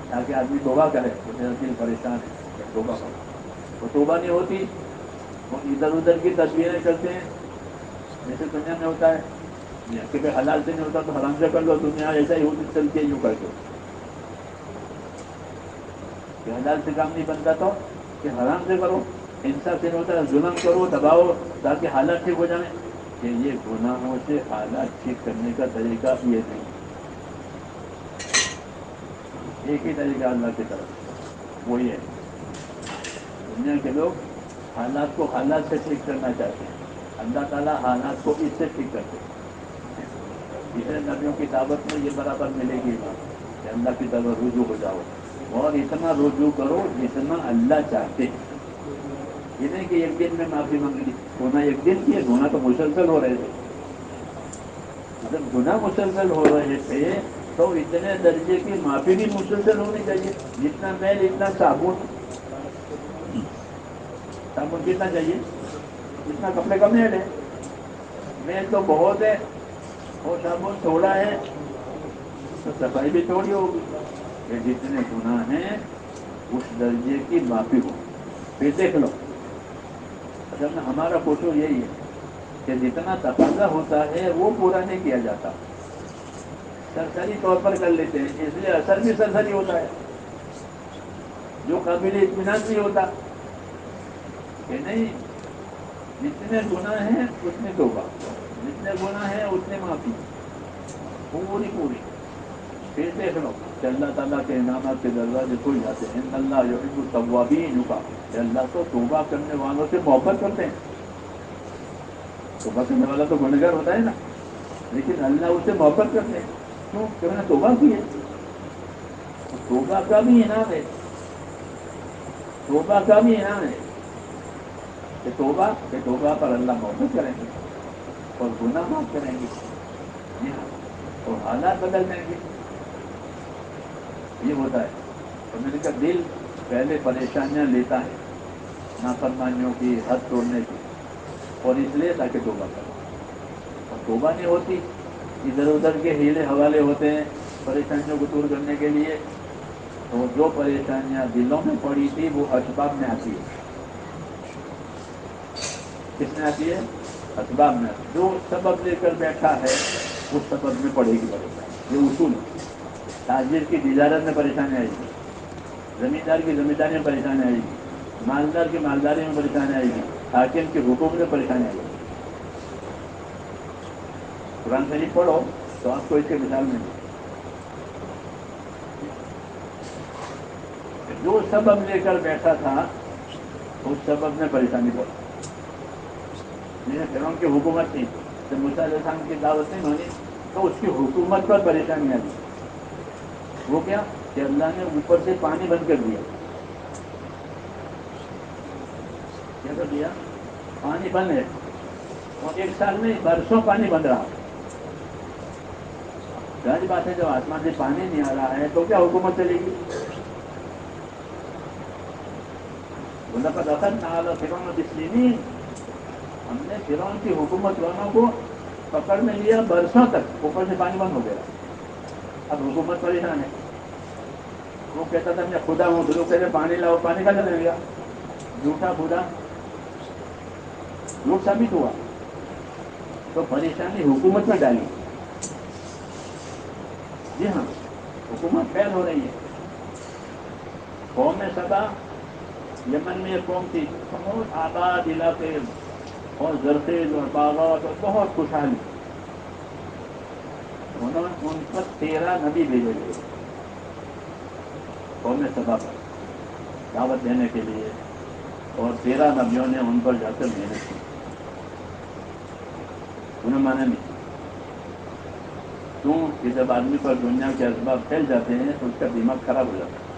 تاکہ آدمی توبہ کرے کہ میرا دل پریشان ہے، توبہ کرو. وہ توبہ نہیں ہوتی، وہ ادھر ادھر کی تصویریں کرتے ہیں. جیسے دنیا میں ہوتا ہے کہ بھائی حلال سے نہیں ہوتا تو حرام سے کر لو، دنیا ایسا ہی ہوتی چلتی ہے، یوں کر دو. کہ حلال سے کام نہیں بنتا تو کہ حرام سے کرو، انصاف سے نہیں ہوتا ظلم کرو، دباؤ تاکہ حالات ٹھیک ہو جائیں. کہ یہ گناہوں سے حالات ٹھیک کرنے کا طریقہ یہ نہیں. ایک ہی طریقہ اللہ کی طرف، وہی ہے. دنیا کے لوگ حالات کو حالات سے ٹھیک کرنا چاہتے ہیں، اللہ تعالیٰ حالات کو اس سے ٹھیک کرتے ہیں. اسے نبیوں کی دعوت میں یہ برابر ملے گی کہ اللہ کی طرف رجوع ہو جاؤ، اور اتنا رجوع کرو جتنا اللہ چاہتے ہیں. یہ نہیں کہ ایک دن میں معافی مانگ لی، گناہ ایک دن کیے، گناہ تو مسلسل ہو رہے تھے. جب گناہ مسلسل ہو رہے تھے تو اتنے درجے کی معافی بھی مسلسل ہونی چاہیے. جتنا میل اتنا صابن. صابن کتنا چاہیے؟ اتنا کپڑے کا میل ہے. میل تو بہت ہے اور صابن تھوڑا ہے تو صفائی بھی تھوڑی ہوگی. کہ جتنے گناہ ہیں اس درجے کی معافی ہو. پھر دیکھ لو، اصل میں ہمارا قصور یہی ہے کہ جتنا تقاضا ہوتا ہے وہ پورا نہیں کیا جاتا، سرسری طور پر کر لیتے ہیں، اس لیے اثر بھی سرسری ہوتا ہے، جو قابل اطمینان نہیں ہوتا. کہ نہیں، جتنے گناہ ہیں اتنے توبہ، جتنے گناہ ہیں اتنے معافی، پوری پوری. پھر دیکھ لو کہ اللہ تعالیٰ کے انعامات کے دروازے کھل جاتے ہیں. ان اللہ یحب التوابین کا، کہ اللہ تو توبہ کرنے والوں سے محبت کرتے ہیں. توبہ کرنے والا تو گنہگار ہوتا ہے نا، لیکن اللہ اس سے محبت کرتے ہیں. کیوں؟ کہ میں نے توبہ کی ہے. توبہ کا بھی انعام ہے، توبہ کا بھی انعام ہے کہ توبہ پر اللہ محبت کریں گے اور گناہ معاف کریں گے اور حالات بدل دیں گے. یہ ہوتا ہے. تو میں نے کہا دل پہلے پریشانیاں لیتا ہے نافرمانیوں کی، حد توڑنے کی، اور اس لیے تاکہ توبہ کرو. اور توبہ نہیں ہوتی، ادھر ادھر کے ہیلے حوالے ہوتے ہیں پریشانیوں کو دور کرنے کے لیے. تو جو پریشانیاں دلوں میں پڑی تھی وہ اسباب میں آتی ہے. کس میں آتی ہے؟ اسباب میں. جو سبب لے کر بیٹھا ہے اس سبب میں پڑے گی پریشانی. یہ اصول ہے. تاجر کی تجارت میں پریشانی آئے گی، زمیندار کی زمینداری میں پریشانی آئے گی، مالدار کی مالداری میں پریشانی آئے گی، حاکم کے حقوق میں پریشانی آئے گی. قرآن شریف پڑھو تو آپ کو اس کی مثال ملے گی. جو سبب لے کر بیٹھا تھا اس سبب نے پریشانی کو فرعون کی حکومت تھی جب موسیٰ علیہ السلام کی دعوت نہیں مانی تو اس کی حکومت پر پریشانی آئی. وہ کیا کہ اللہ نے اوپر سے پانی بند کر دیا. کیا کر دیا؟ پانی بند ہے اور ایک سال میں برسوں پانی بند رہا. ظاہر بات ہے جب آسمان سے پانی نہیں آ رہا ہے تو کیا حکومت چلے گی؟ وَلَقَدْ أَخَذْنَا عَلَىٰ فِرْعَوْنَ بِالسِّنِينَ ہم نے فرعون کی حکومت والوں کو پکڑ میں لیا برسوں تک. اوپر سے پانی بند ہو گیا. اب حکومت پریشان ہے. وہ کہتا تھا میں خدا ہوں, تو لوگ کہتے پانی لاؤ, پانی کا چلے گا. جھوٹا خدا جھوٹ ثابت ہوا تو پریشانی حکومت میں ڈالی. جی ہاں, حکومت فیل ہو رہی ہے. قوم سبا یمن میں ایک قوم تھی, بہت آباد علاقے اور زرخیز اور باغات اور بہت خوشحالی. انہوں نے ان پر 13 نبی بھیجے گئے قوم سبا پر دعوت دینے کے لیے, اور 13 نبیوں نے ان پر جا کر محنت کی. انہیں مانا نہیں کیوں کہ جب آدمی پر دنیا کے اسباب پھیل جاتے ہیں تو اس کا دماغ خراب ہو جاتا ہے.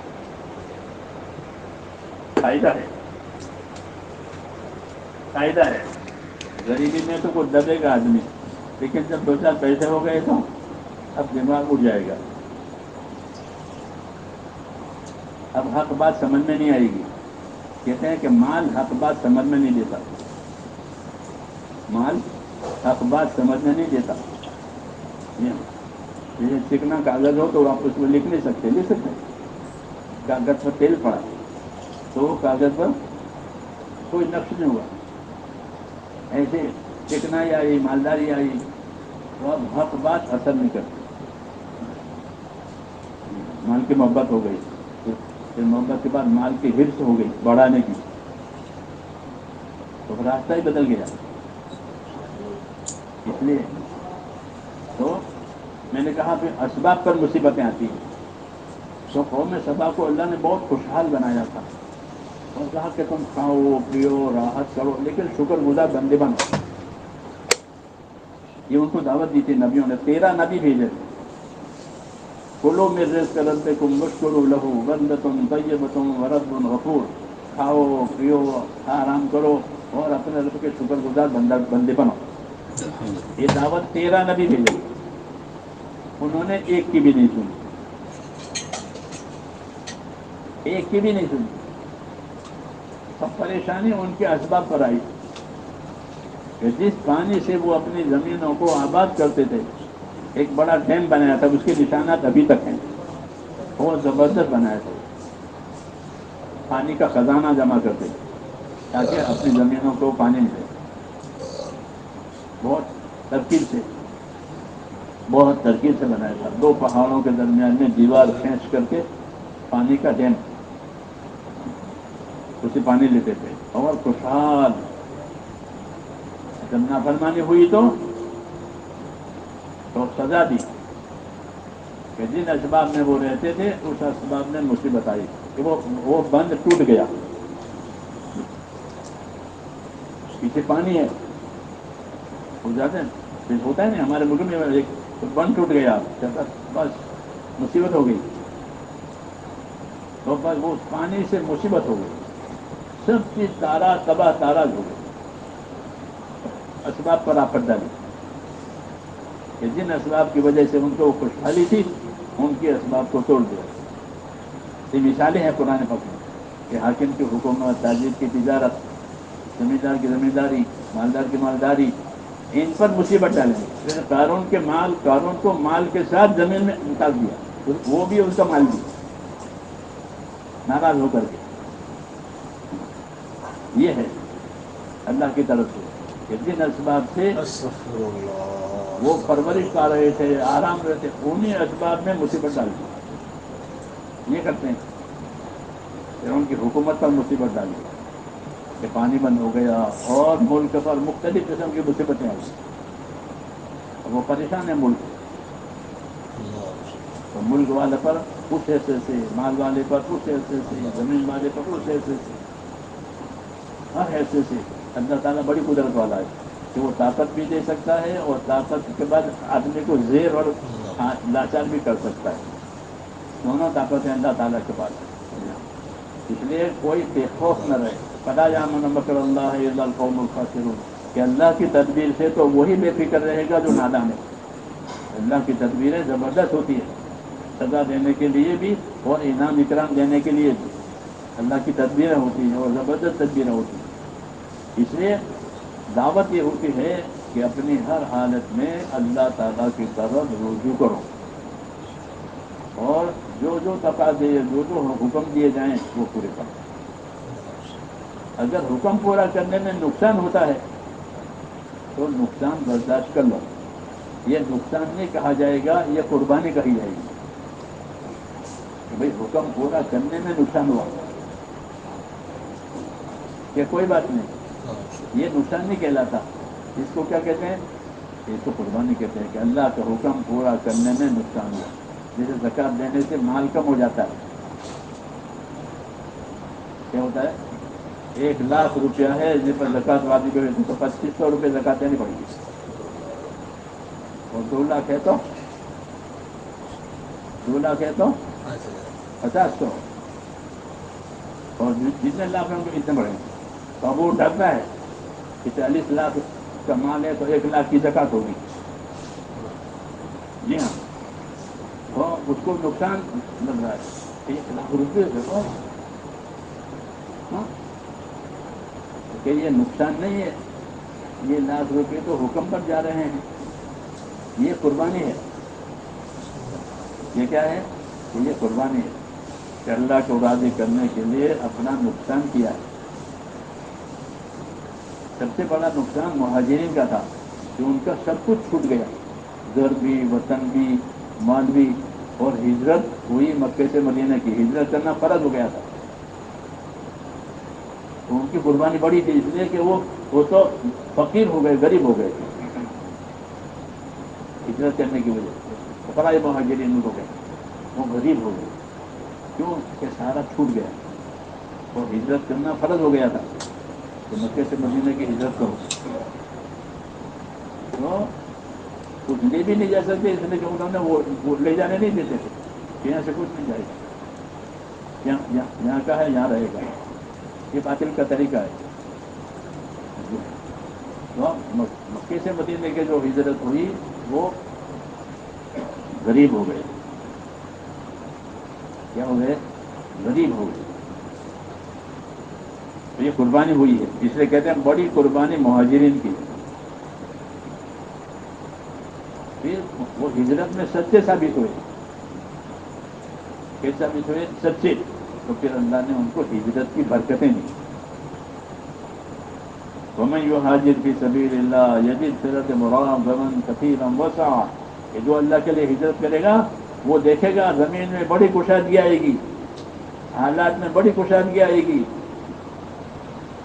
قاعدہ ہے غریبی میں تو کوئی دبے گا آدمی, لیکن جب 2-4 پیسے ہو گئے تو اب دماغ اٹھ جائے گا. اب حق بات سمجھ میں نہیں آئے گی. کہتے ہیں کہ مال حق بات سمجھ میں نہیں دیتا. مال حق بات سمجھ میں نہیں دیتا. یہ چکنا کاغذ ہو تو آپ اس میں لکھ نہیں سکتے. لکھ سکتے کاغذ پر تیل پڑا تو کاغذ پر کوئی نقش نہیں ہوا. ایسے چکنائی آئی, مالداری آئی تو اب حق بات اثر نہیں کرتی. مال کی محبت ہو گئی, پھر محبت کے بعد مال کی حرص ہو گئی بڑھانے کی, تو راستہ ہی بدل گیا. اس لیے تو میں نے کہا پھر اسباب پر مصیبتیں آتی ہیں. تو قوم سبا کو اللہ نے بہت خوشحال بنایا تھا اور کہا کہ تم کھاؤ پیو راحت کرو, لیکن شکر گزار بندے بنو. یہ ان کو دعوت دی تھی نبیوں نے. 13 نبی بھیجے تھے. کلوا من رزق ربکم واشکروا لہ بلدۃ طیبۃ ورب غفور. کھاؤ پیو آرام کرو اور اپنے رب کے شکر گزار بندے بنو. یہ دعوت 13 نبی بھیجے. انہوں نے ایک کی بھی نہیں سنی. ایک کی بھی نہیں سنی. سب پریشانی ان کے اسباب پر آئی کہ جس پانی سے وہ اپنی زمینوں کو آباد کرتے تھے, ایک بڑا ڈیم بنایا تھا, اس کے نشانات ابھی تک ہیں. بہت زبردست بنایا تھا. پانی کا خزانہ جمع کرتے تھے تاکہ اپنی زمینوں کو پانی ملے. بہت ترکیب سے بنایا تھا. 2 پہاڑوں کے درمیان میں دیوار کھینچ کر کے پانی کا ڈیم, اسے پانی لیتے تھے اور خوشحال. جب نافرمانی ہوئی تو سزا دی کہ جن اسباب میں وہ رہتے تھے اس اسباب میں مصیبت آئی کہ وہ بند ٹوٹ گیا. پیچھے پانی ہے ہو جاتے ہیں, پھر ہوتا ہے نہیں ہمارے ملک میں, ایک بند ٹوٹ گیا بس مصیبت ہو گئی. تو بس وہ پانی سے مصیبت ہو گئی. سب چیز تباہ تاراج ہو گئی. اسباب پر آفت ڈالی کہ جن اسباب کی وجہ سے ان کو خوشحالی تھی ان کے اسباب کو توڑ دیا. یہ مثالیں ہیں قرآن پاک میں کہ حاکم کی حکومت, تاجر کی تجارت, زمیندار کی زمینداری, مالدار کی مالداری, ان پر مصیبت ڈالیں. قارون کو مال کے ساتھ زمین میں اتار دیا, وہ بھی ان کا مال بھی ناراض ہو کر کے. یہ ہے اللہ کی طرف سے کہ جن اسباب سے وہ پرورش پا رہے تھے, آرام رہتے, انہیں اسباب میں مصیبت ڈال دی. یہ کرتے ہیں پھر ان کی حکومت پر مصیبت ڈالی کہ پانی بند ہو گیا اور ملک پر مختلف قسم کی مصیبتیں آئی. وہ پریشان ہے ملک, تو ملک والے پر اس حصے سے، مال والے پر اس حصے سے، زمین والے پر اس حصے سے، ہر حصے سے اللہ تعالیٰ بڑی قدرت والا ہے کہ وہ طاقت بھی دے سکتا ہے اور طاقت کے بعد آدمی کو زیر اور لاچار بھی کر سکتا ہے. دونوں طاقتیں اللہ تعالیٰ کے پاس ہے. اس لیے کوئی بے خوف نہ رہے. فلا یامن مکر اللہ الا القوم الخاسرون کہ اللہ کی تدبیر سے تو وہی بے فکر رہے گا جو نادان ہے. اللہ کی تدبیریں زبردست ہوتی ہے، سزا دینے کے لیے بھی اور انعام اکرام دینے کے لیے بھی اللہ کی تدبیریں ہوتی ہیں اور زبردست تدبیریں ہوتی ہیں. اس لیے دعوت یہ ہوتی ہے کہ اپنی ہر حالت میں اللہ تعالیٰ کی طرف رجوع کرو اور جو جو تقاضے جو جو حکم دیے جائیں وہ پورے کرو. اگر حکم پورا کرنے میں نقصان ہوتا ہے تو نقصان برداشت کر لو. یہ نقصان نہیں کہا جائے گا، یہ قربانی کہی جائے گی کہ بھئی حکم پورا کرنے میں نقصان ہوا کہ کوئی بات نہیں، یہ نقصان نہیں کہلاتا. اس کو کیا کہتے ہیں؟ اس کو قربانی کہتے ہیں کہ اللہ کا حکم پورا کرنے میں نقصان ہوا. جیسے زکوٰۃ دینے سے مال کم ہو جاتا ہے. کیا ہوتا ہے؟ 1,00,000 روپیہ ہے جس پر زکوٰۃ واجب ہے تو 2,500 روپئے زکوٰۃ دینی پڑے گی. اور 2 لاکھ ہے تو 50,000. اور جتنے لاکھ ہیں ان کو اتنے بڑھیں گے. تو اب وہ ڈرتا ہے کہ 40 لاکھ کا مال ہے تو 1,00,000 کی زکوٰۃ ہوگی. جی ہاں، تو اس کو نقصان لگ رہا ہے. 1,00,000 روپئے دیکھو کہ یہ نقصان نہیں ہے، یہ 1,00,000 روپئے تو حکم پر جا رہے ہیں. یہ قربانی ہے. یہ کیا ہے؟ یہ قربانی ہے کہ اللہ کو راضی کرنے کے لیے اپنا نقصان کیا ہے. سب سے بڑا نقصان مہاجرین کا تھا کہ ان کا سب کچھ چھوٹ گیا، گھر بھی، وطن بھی، مال بھی. اور ہجرت ہوئی مکے سے مدینہ کی، ہجرت کرنا فرض ہو گیا تھا. تو ان کی قربانی بڑی تھی اس لیے کہ وہ تو فقیر ہو گئے، غریب ہو گئے ہجرت کرنے کی وجہ سے. فقراء مہاجرین ہو گئے، وہ غریب ہو گئے. کیوں کہ سارا چھوٹ گیا اور ہجرت کرنا فرض ہو گیا تھا کہ مکے سے مدینے کی ہجرت کرو. تو کچھ لے بھی نہیں جا سکتے اس لیے کہ انہوں نے وہ لے جانے نہیں دیتے تھے کہ یہاں سے کچھ نہیں جائے گا، یہاں کا ہے یہاں رہے گا. یہ باطل کا طریقہ ہے. تو مکے سے مدینے کے جو ہجرت ہوئی وہ غریب ہو گئے. کیا ہو گئے؟ غریب ہو گئے. تو یہ قربانی ہوئی ہے، اس لیے کہتے ہیں بڑی قربانی مہاجرین کی. پھر وہ ہجرت میں سچے ثابت ہوئے. کیسے ثابت ہوئے؟ سچے. تو پھر اللہ نے ان کو ہجرت کی برکتیں دی. وَمَن يُهَاجِرْ فِي سَبِيلِ اللَّهِ يَجِدْ فِي الْأَرْضِ مُرَاغَمًا كَثِيرًا وَسَعًا. کہ جو اللہ کے لیے ہجرت کرے گا وہ دیکھے گا زمین میں بڑی کشادگی آئے گی، حالات میں بڑی کشادگی آئے گی.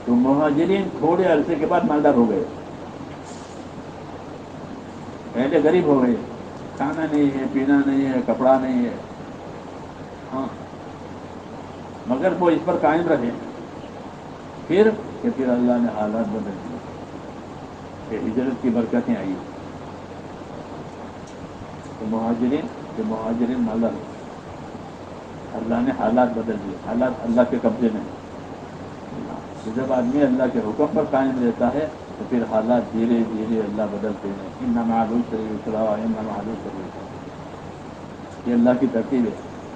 تو مہاجرین تھوڑے عرصے کے بعد مالدار ہو گئے. پہلے غریب ہو گئے، کھانا نہیں ہے، پینا نہیں ہے، کپڑا نہیں ہے. ہاں، مگر وہ اس پر قائم رہے. پھر اللہ نے حالات بدل دیے کہ ہجرت کی برکتیں آئی. تو مہاجرین مالدار ہوئے. اللہ نے حالات بدل دیے. حالات اللہ کے قبضے میں. تو جب آدمی اللہ کے حکم پر قائم رہتا ہے تو پھر حالات دھیرے دھیرے اللہ بدلتے ہیں. ان معلوم یہ اللہ کی ترتیب ہے.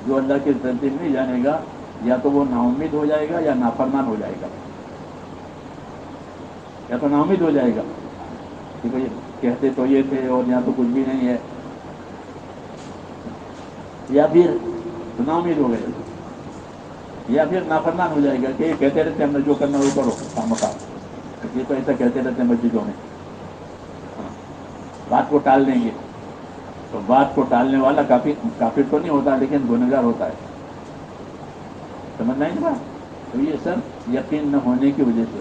جو اللہ کی ترتیب نہیں جانے گا یا تو وہ نا امید ہو جائے گا یا نافرمان ہو جائے گا. یا تو نا امید ہو جائے گا کہ بھائی کہتے تو یہ تھے اور یہاں تو کچھ بھی نہیں ہے، یا پھر نا امید ہو گئے، یا پھر نافرمان ہو جائے گا کہ یہ کہتے رہتے ہم نے جو کرنا وہ کرو خامخواہ. یہ تو ایسا کہتے رہتے ہیں مسجدوں میں، بات کو ٹال دیں گے. تو بات کو ٹالنے والا کافر تو نہیں ہوتا لیکن گنہگار ہوتا ہے. سمجھنا ہی نہیں. تو یہ سب یقین نہ ہونے کی وجہ سے.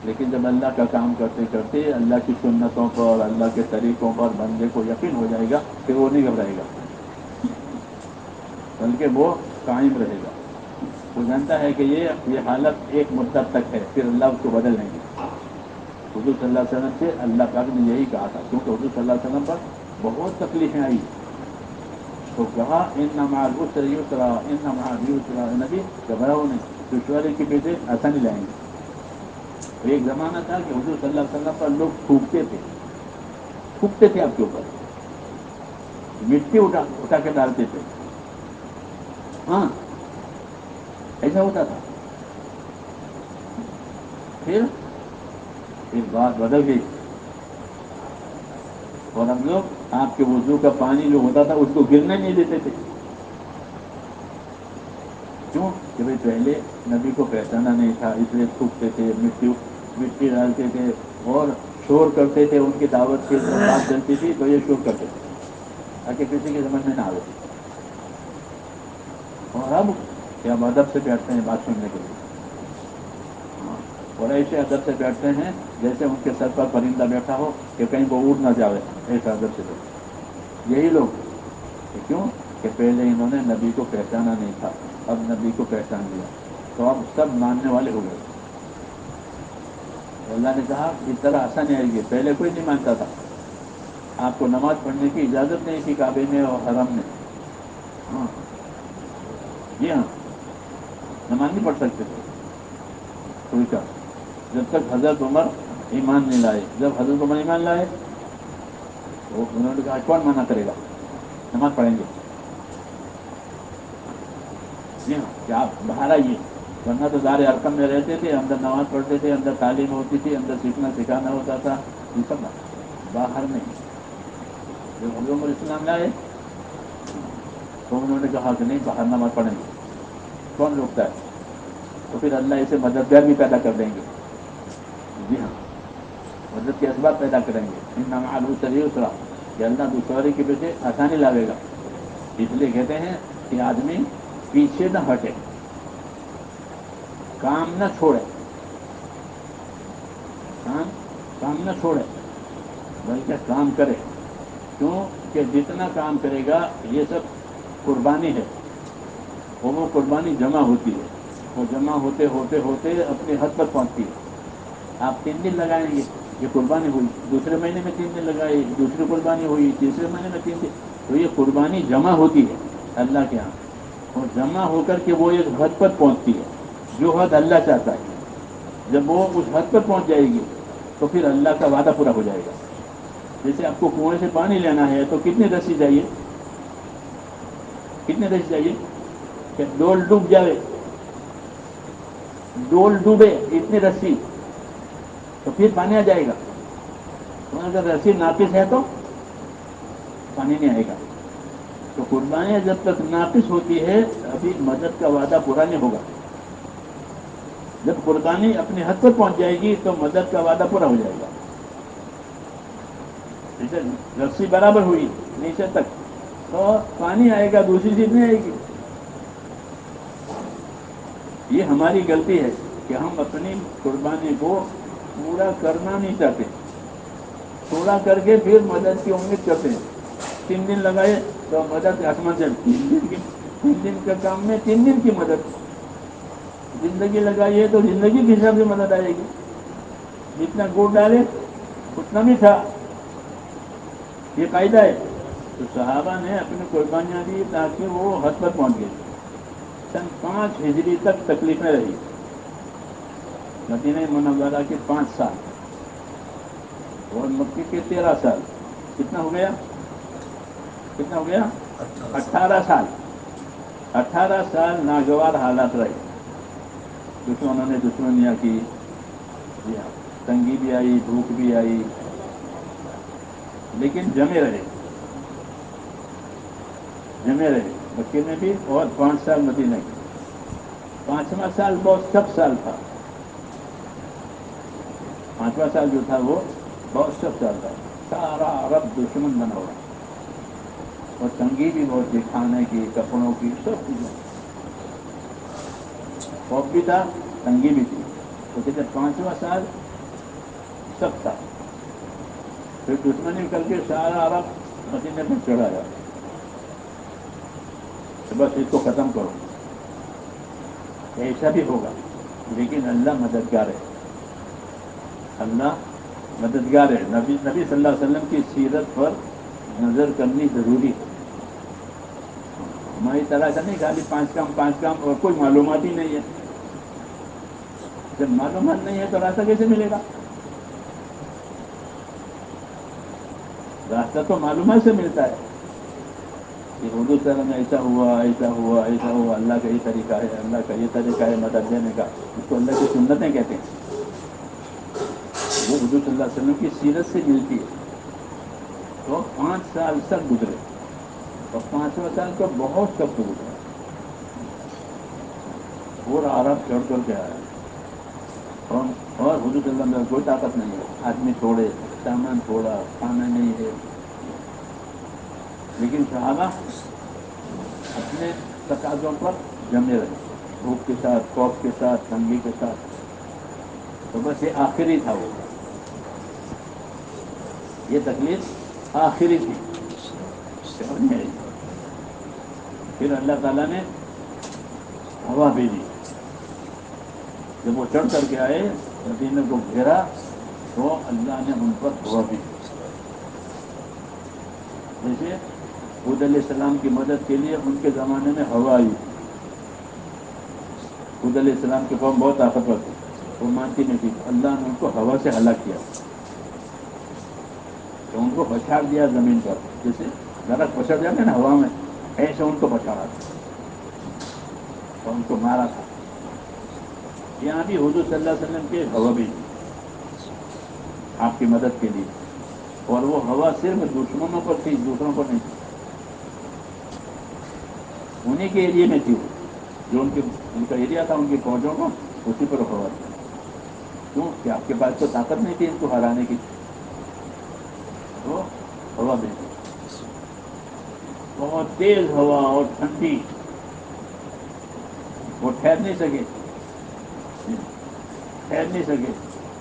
لیکن جب اللہ کا کام کرتے کرتے اللہ کی سنتوں پر، اللہ کے طریقوں پر بندے کو یقین ہو جائے گا پھر وہ نہیں گھبرائے گا. بلکہ وہ قائم رہے گا. وہ جانتا ہے کہ یہ حالت ایک مدت تک ہے، پھر اللہ اس کو بدل لیں گے. حضور صلی اللہ علیہ وسلم سے اللہ پاک نے یہی کہا تھا، کیونکہ حضور صلی اللہ علیہ وسلم پر بہت تکلیفیں آئی. تو کہا ان مع العسر یسرا، ان مع العسر نبی گھبراؤ نہیں، دشواری کے پیچھے آسانی لائیں گے. ایک زمانہ تھا کہ حضور صلی اللہ علیہ وسلم پر لوگ تھوکتے تھے آپ کے اوپر، مٹی اٹھا کے ڈالتے تھے. ہاں ایسا ہوتا تھا. پھر بات بدل گئی، اور ہم لوگ آپ کے وضو کا پانی جو ہوتا تھا اس کو گرنے نہیں دیتے تھے. کیوں کہ بھائی پہلے نبی کو پہچانا نہیں تھا، اس لیے تھوکتے تھے، مٹی ڈالتے تھے اور شور کرتے تھے. ان کی دعوت کی بات چلتی تھی تو یہ شور کرتے تھے تاکہ کسی کے سمجھ میں نہ آئے. اور اب کیا ادب سے بیٹھتے ہیں بات سننے کے لیے، اور ایسے ادب سے بیٹھتے ہیں جیسے ان کے سر پر پرندہ بیٹھا ہو کہ کہیں وہ اڑ نہ جاوے. ایسا ادب سے بیٹھتے یہی لوگ. کیوں کہ پہلے انہوں نے نبی کو پہچانا نہیں تھا، اب نبی کو پہچان لیا تو اب سب ماننے والے ہو گئے. اللہ نے کہا اس طرح آسانی آئے گی. پہلے کوئی نہیں مانتا تھا، آپ کو نماز پڑھنے کی اجازت نہیں تھی کعبے میں اور حرم میں. ہاں جی ہاں، نماز نہیں پڑھ سکتے تھے کوئی کا، جب تک حضرت عمر ایمان نہیں لائے. جب حضرت عمر ایمان لائے وہ انہوں نے کہا کون منع کرے گا، نماز پڑھیں گے. جی ہاں کہ آپ باہر آئیے، ورنہ تو دار ارکم میں رہتے تھے، اندر نماز پڑھتے تھے، اندر تعلیم ہوتی تھی، اندر سیکھنا سکھانا ہوتا تھا. یہ سب باہر نہیں. جب حضرت عمر اسلام لائے تو انہوں نے کہا کہ نہیں باہر نماز پڑھیں گے. کون روکتا ہے؟ تو پھر اللہ اسے مددگار بھی پیدا کر دیں گے. جی ہاں، مدد کے اسباب پیدا کریں گے. ان مع العسر یسرا کہ اللہ دشواری کے پیچھے آسانی لاوے گا. اس لیے کہتے ہیں کہ آدمی پیچھے نہ ہٹے، کام نہ چھوڑے، کام نہ چھوڑے بلکہ کام کرے. کیوں کہ جتنا کام کرے گا یہ سب قربانی ہے، اور وہ قربانی جمع ہوتی ہے. وہ جمع ہوتے ہوتے ہوتے اپنے حد پر پہنچتی ہے. آپ 3 دن لگائیں گے، یہ قربانی ہوئی. دوسرے مہینے میں 3 دن لگائی، دوسری قربانی ہوئی. تیسرے مہینے میں 3 دن. تو یہ قربانی جمع ہوتی ہے اللہ کے ہاں، اور جمع ہو کر کے وہ ایک حد پر پہنچتی ہے جو حد اللہ چاہتا ہے. جب وہ اس حد پر پہنچ جائے گی تو پھر اللہ کا وعدہ پورا ہو جائے گا. جیسے آپ کو کنویں سے پانی لینا ہے تو کتنی رسی چاہیے، کتنے رسی چاہیے کہ ڈول ڈوب جائے، ڈول ڈوبے اتنی رسی تو پھر پانی آ جائے گا. اگر رسی ناقص ہے تو پانی نہیں آئے گا. تو قربانیاں جب تک ناقص ہوتی ہے ابھی مدد کا وعدہ پورا نہیں ہوگا. جب قربانی اپنے حد پر پہنچ جائے گی تو مدد کا وعدہ پورا ہو جائے گا. رسی برابر ہوئی نیچے تک تو پانی آئے گا، دوسری چیز نہیں آئے گی. یہ ہماری غلطی ہے کہ ہم اپنی قربانی کو پورا کرنا نہیں چاہتے، تھوڑا کر کے پھر مدد کی امید کرتے ہیں. 3 دن لگائے تو مدد آسمان سے 3 دن کا کام میں 3 دن کی مدد. زندگی لگائی ہے تو زندگی کے حساب سے مدد آئے گی. جتنا گڑ ڈالے اتنا میٹھا، یہ قاعدہ ہے. تو صحابہ نے اپنی قربانیاں دی تاکہ وہ حد پر پہنچ گئے. سن 5 ہجری تک تکلیفیں رہی. مدینہ منورہ کے 5 سال اور مکے کے 13 سال. کتنا ہو گیا؟ 18 سال. 18 سال ناگوار حالات رہے. دشمنوں نے دشمنیاں کی، تنگی بھی آئی، بھوک بھی آئی، لیکن جمے رہے. مکے میں بھی اور 5 سال مدینہ کے. 5واں سال بہت سخت سال تھا. 5واں سال جو تھا وہ بہت سخت سال تھا. سارا عرب دشمن بنا ہوا اور تنگی بھی بہت تھی، کھانے کی، کپڑوں کی، سب چیزیں. خوف بھی تھا، تنگی بھی تھی. تو کہتے 5واں سال سخت تھا. پھر دشمنی کر کے سارا عرب مدینے پر چڑھایا. کہ بس اس کو ختم کرو. ایسا بھی ہوگا لیکن اللہ مددگار ہے. اللہ مددگار ہے. نبی صلی اللہ علیہ وسلم کی سیرت پر نظر کرنی ضروری ہے. ہماری طرح کا نہیں خالی 5 کام اور کوئی معلومات ہی نہیں ہے. جب معلومات نہیں ہے تو راستہ کیسے ملے گا؟ راستہ تو معلومات سے ملتا ہے کہ حضور صلی اللہ علیہ وسلم ایسا ہوا ایسا ہوا ایسا ہوا. اللہ کا یہ طریقہ ہے, اللہ کا یہ طریقہ ہے مدد دینے کا. اس کو اللہ کی سنتیں کہتے ہیں. وہ حضور صلی اللہ علیہ وسلم کی سیرت سے ملتی ہے. تو 5 سال تک گزرے اور 5واں سال کا بہت کب تو گزرا. پورا عرب چڑھ کر کے آیا اور حضور صلی اللہ علیہ وسلم کوئی طاقت نہیں ہے. آدمی تھوڑے, سامان تھوڑا, کھانا نہیں ہے. لیکن صحابہ اپنے تقاضوں پر جمے رہے, بھوک کے ساتھ, خوف کے ساتھ, تنگی کے ساتھ. تو بس یہ آخری تھا. وہ یہ تکلیف آخری تھی. پھر اللہ تعالیٰ نے ہوا بھیجی. جب وہ چڑھ کر کے آئے مدینے کو گھیرا تو اللہ نے ان پر ہوا بھیجی. جیسے حود علیہ السلام کی مدد کے لیے ان کے زمانے میں ہوا آئی. حود علیہ السلام کی قوم بہت طاقتور تھی, وہ مانتی نہیں تھی. اللہ نے ان کو ہوا سے ہلاک کیا. تو ان کو پچھاڑ دیا زمین پر, جیسے درخت پچھڑ جاتے ہیں نا ہوا میں, ایسے ان کو پچھاڑا تھا اور ان کو مارا تھا. یہاں بھی حضور صلی اللہ علیہ وسلم کے ہوا بھی آپ کی مدد کے لیے, اور وہ ہوا صرف دشمنوں پر تھی, دوسروں پر نہیں تھی. انہیں کے ایریے میں تھی وہ, جو ان کا ایریا تھا ان کی فوجوں کو, اسی پر ہوا تھی. کیوں کہ آپ کے پاس تو طاقت نہیں تھی ان کو ہرانے کی. تو ہوا بھی بہت تیز ہوا اور ٹھنڈی, وہ ٹھہر نہیں سکے,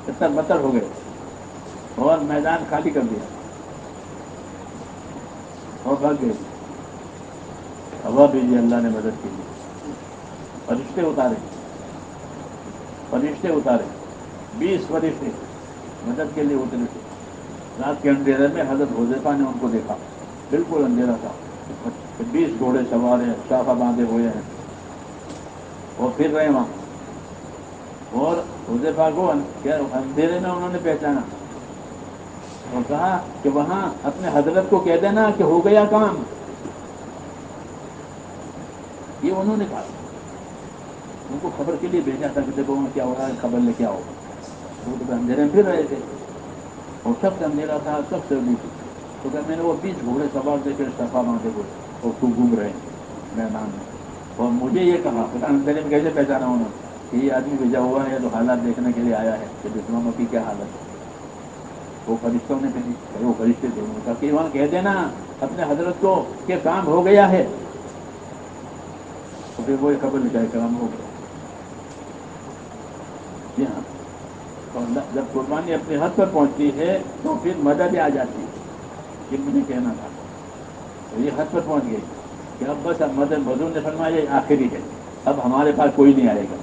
تتر بتر ہو گئے اور میدان خالی کر دیا اور بھاگ گئے. ہوا بھیجی اللہ نے مدد کے لیے. فرشتے اتارے 20 فرشتے مدد کے لیے اترے تھے. رات کے اندھیرے میں حضرت حذیفہ نے ان کو دیکھا, بالکل اندھیرا تھا. 20 گھوڑے سوار ہیں, شاخہ باندھے ہوئے ہیں, اور پھر رہے وہاں. اور حذیفہ کو اندھیرے میں انہوں نے پہچانا اور کہا کہ وہاں اپنے حضرت کو کہہ دینا کہ ہو گیا کام. یہ انہوں نے کہا, ان کو خبر کے لیے بھیجا تھا کہ دیکھو وہاں کیا ہو رہا ہے, خبر لے کے آؤ. وہ تو اندھیرے میں پھر رہے تھے اور سب سے اندھیرا تھا, سب سے ابھی تھی. تو کہ میں نے وہ 20 گھوڑے سوار دے کے صفا باندھے ہوئے اور خوب گھوم رہے ہیں میدان میں. اور مجھے یہ کہا کہ اندھیرے میں کیسے پہچانا انہوں نے کہ یہ آدمی بھیجا ہوا ہے تو حالات دیکھنے کے لیے آیا ہے کہ دشمنوں کی کیا حالت ہے. وہ فرشتوں نے بھیجی, وہ فرشتے تھے. انہوں نے کہا کہ وہاں کہہ دینا اپنے حضرت کو کہ کام ہو گیا ہے. تو پھر وہ خبر لکھائے کام ہو گیا. جی ہاں, اور جب قربانی اپنے حد پر پہنچتی ہے تو پھر مدد آ جاتی ہے. یہ مجھے کہنا تھا, تو یہ حد پر پہنچ گئی کہ اب بس اب مدد حضور نے فرمایا یہ آخری ہے, اب ہمارے پاس کوئی نہیں آئے گا,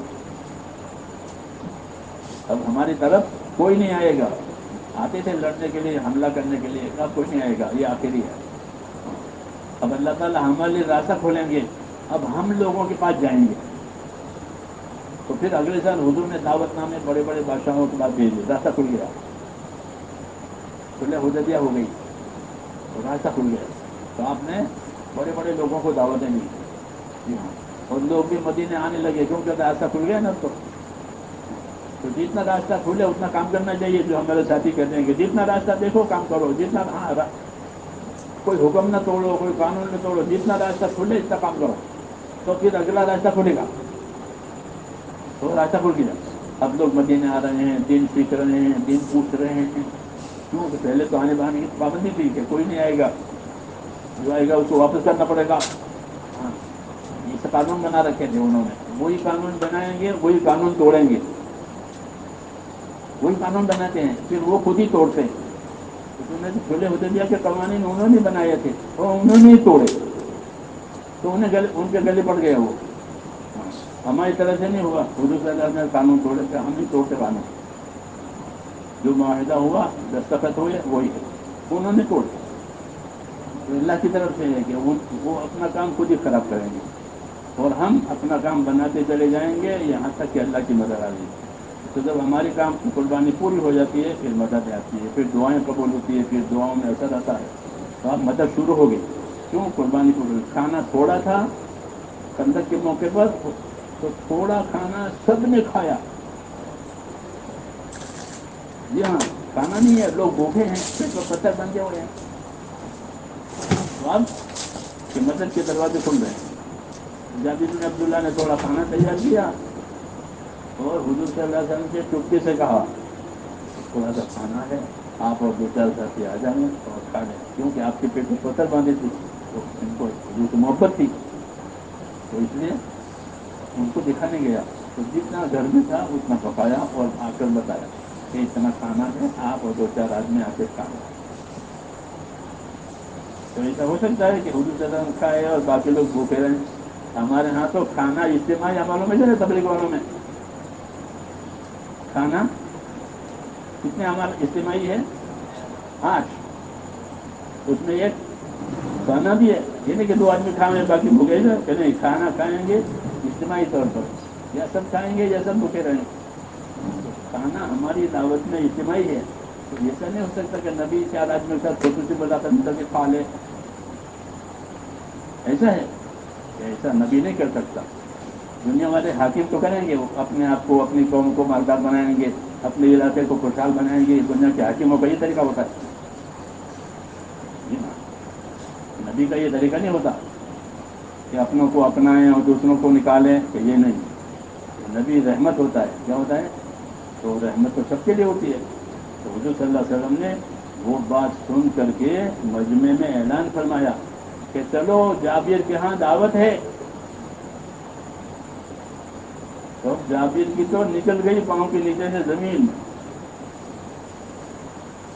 اب ہماری طرف کوئی نہیں آئے گا. آتے تھے لڑنے کے لیے, حملہ کرنے کے لیے, اب کوئی نہیں آئے گا, یہ آخری ہے. اب اللہ تعالیٰ ہمارے لیے راستہ کھولیں گے, اب ہم لوگوں کے پاس جائیں گے. تو پھر اگلے سال حضور نے دعوت نامے بڑے بڑے بادشاہوں کے بعد بھیجے, راستہ کھل گیا, صلح حدیبیہ ہو گئی تو راستہ کھل گیا. تو آپ نے بڑے بڑے لوگوں کو دعوتیں دی. جی ہاں, اور لوگ بھی مدینے آنے لگے کیونکہ راستہ کھل گیا نا. تو جتنا راستہ کھلے اتنا کام کرنا چاہیے. جو ہمارے ساتھی کہتے ہیں کہ جتنا راستہ دیکھو کام کرو, جتنا کوئی حکم نہ توڑو, کوئی قانون نہ توڑو, جتنا راستہ کھلے اتنا کام کرو, تو پھر اگلا راستہ کھلے گا. تو راستہ کھل گیا. اب لوگ مدینے آ رہے ہیں, دین سیکھ رہے ہیں, دین پوچھ رہے ہیں. کیوں کہ پہلے تو آنے بہانے کی پابندی تھی کہ کوئی نہیں آئے گا, جو آئے گا اس کو واپس کرنا پڑے گا. ہاں, یہ قانون بنا رکھے تھے انہوں نے. وہی قانون بنائیں گے, وہی قانون توڑیں گے. وہی قانون بناتے ہیں پھر وہ خود ہی توڑتے ہیں. کھلے ہوتے دیا کہ قوانین انہوں نے بنائے تھے اور انہوں نے ہی توڑے. تو ان کے گلے پڑ گیا وہ. ہماری طرح سے نہیں ہوگا. حضور صلی اللہ علیہ وسلم نے قانون توڑے تھے, ہم نہیں توڑتے قانون. جو معاہدہ ہوا دستخط ہوئے وہی ہے, انہوں نے توڑ. تو اللہ کی طرف سے ہے کہ وہ اپنا کام خود ہی خراب کریں گے, اور ہم اپنا کام بناتے چلے جائیں گے یہاں تک کہ اللہ کی مدد آ جائے. تو جب ہماری کام کی قربانی پوری ہو جاتی ہے پھر مدد آتی ہے, پھر دعائیں قبول ہوتی ہے, پھر دعاؤں میں اثر آتا ہے. تو اب مدد شروع ہو گئی. کیوں؟ قربانی پوری. کھانا تھوڑا تھا خندق کے موقع پر, تو تھوڑا کھانا سب نے کھایا. جی ہاں, کھانا نہیں ہے, لوگ بھوکے ہیں, پیٹ پر پتھر بندھے ہوئے ہیں. تو اب کہ مدد کے دروازے کھل رہے ہیں. جابر بن عبداللہ نے تھوڑا کھانا تیار کیا اور حضور صلی اللہ علیہ وسلم سے چپکے سے کہا تھوڑا سا کھانا ہے, آپ اور 2-4 ساتھی آ جائیں اور کھا لیں. کیونکہ آپ کے پیٹ میں پتھر باندھے تھے, تو ان کو حضور سے محبت تھی, تو اس لیے ان کو دکھانے گیا. تو جتنا گھر میں تھا اتنا پکایا اور آ کر بتایا کہ اتنا کھانا ہے, آپ اور 2-4 آدمی آ کے کھانا. تو ایسا ہو سکتا ہے کہ حضور صلی اللہ علیہ وسلم کھائے اور باقی لوگ بھوکے رہیں. ہمارے ہاں تو کھانا اجتماعی عملوں میں چلے, تبلیغ والوں میں کھانا کتنے عمل اجتماعی ہے؟ 8. اس میں ایک کھانا بھی ہے. یہ نہیں کہ 2 آدمی کھائیں باقی بھوکے رہیں, کہ نہیں, کھانا کھائیں گے اجتماعی طور پر, یا سب کھائیں گے یا سب بھوکے رہیں. کھانا ہماری دعوت میں اجتماعی ہے. تو ایسا نہیں ہو سکتا کہ نبی 4 آدمی کے ساتھ خصوصی بتا کر مل کے کھا لے. ایسا ہے کہ ایسا نبی نہیں کر سکتا. دنیا والے حاکم تو کریں گے, وہ اپنے آپ کو اپنی قوم کو مالدار بنائیں گے, اپنے علاقے کو خوشحال بنائیں گے. دنیا کے حاکموں کا یہ طریقہ ہوتا ہے. نبی کا یہ طریقہ نہیں ہوتا کہ اپنوں کو اپنائیں اور دوسروں کو نکالیں, کہ یہ نہیں. نبی رحمت ہوتا ہے. کیا ہوتا ہے؟ تو رحمت تو سب کے لیے ہوتی ہے. تو حضور صلی اللہ علیہ وسلم نے وہ بات سن کر کے مجمع میں اعلان فرمایا کہ چلو جابر کے ہاں دعوت ہے. تو جابر کی تو نکل گئی پاؤں کے نیچے سے زمین.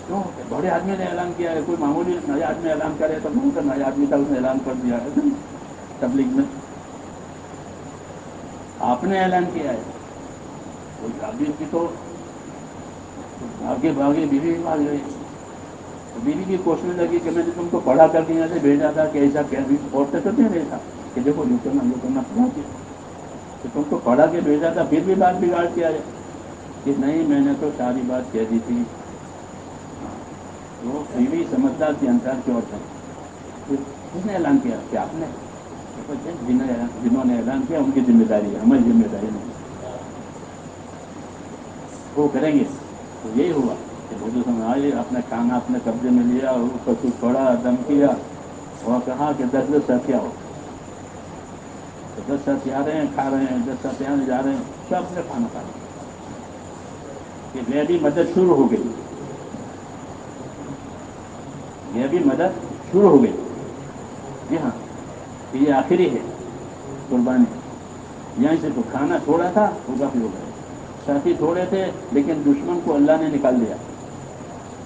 کیوں؟ بڑے آدمی نے اعلان کیا ہے. کوئی معمولی نیا آدمی اعلان کرے تو بہت نیا آدمی تھا, اس نے اعلان کر دیا ہے تبلیغ میں. آپ نے اعلان کیا ہے. تو جابر کی تو آگے بھاگے, بیوی بھی بھاگ گئی. بیوی کی کوشش لگی کہ میں نے تم کو پڑھا کر کے یہاں سے بھیجا تھا کہ ایسا کیا بھی عورتیں تو نہیں رہتا کہ دیکھو یہ کرنا پڑا کے, کہ تم کو پڑھا کے بھیجا تھا, پھر بھی بات بگاڑ کے آئے کہ نہیں میں نے تو ساری بات کہہ دی تھی. تو بیوی سمجھدار کی انسار کی عورت ہے. کس نے اعلان کیا کہ آپ نے؟ جنہوں نے اعلان کیا ان کی ذمہ داری ہے, ہماری ذمہ داری نہیں. وہ کریں گے. تو یہی ہوا کہ اردو سمجھ آئے, اپنے کھانا اپنے قبضے میں لیا اور اس کو کچھ چھوڑا, دم کیا اور کہا کہ 10 ساتھی آؤ. تو 10 ساتھی آ رہے ہیں, کھا رہے ہیں, 10 ساتھی آنے جا رہے ہیں, سب نے کھانا کھا رہے ہیں. کہ یہ بھی مدد شروع ہو گئی. یہ بھی مدد شروع ہو گئی. جی ہاں, یہ آخری ہے قربانی. یہیں سے تو کھانا تھوڑا تھا وہ کافی ہو گیا. ساتھی تھوڑے تھے لیکن دشمن کو اللہ نے نکال دیا.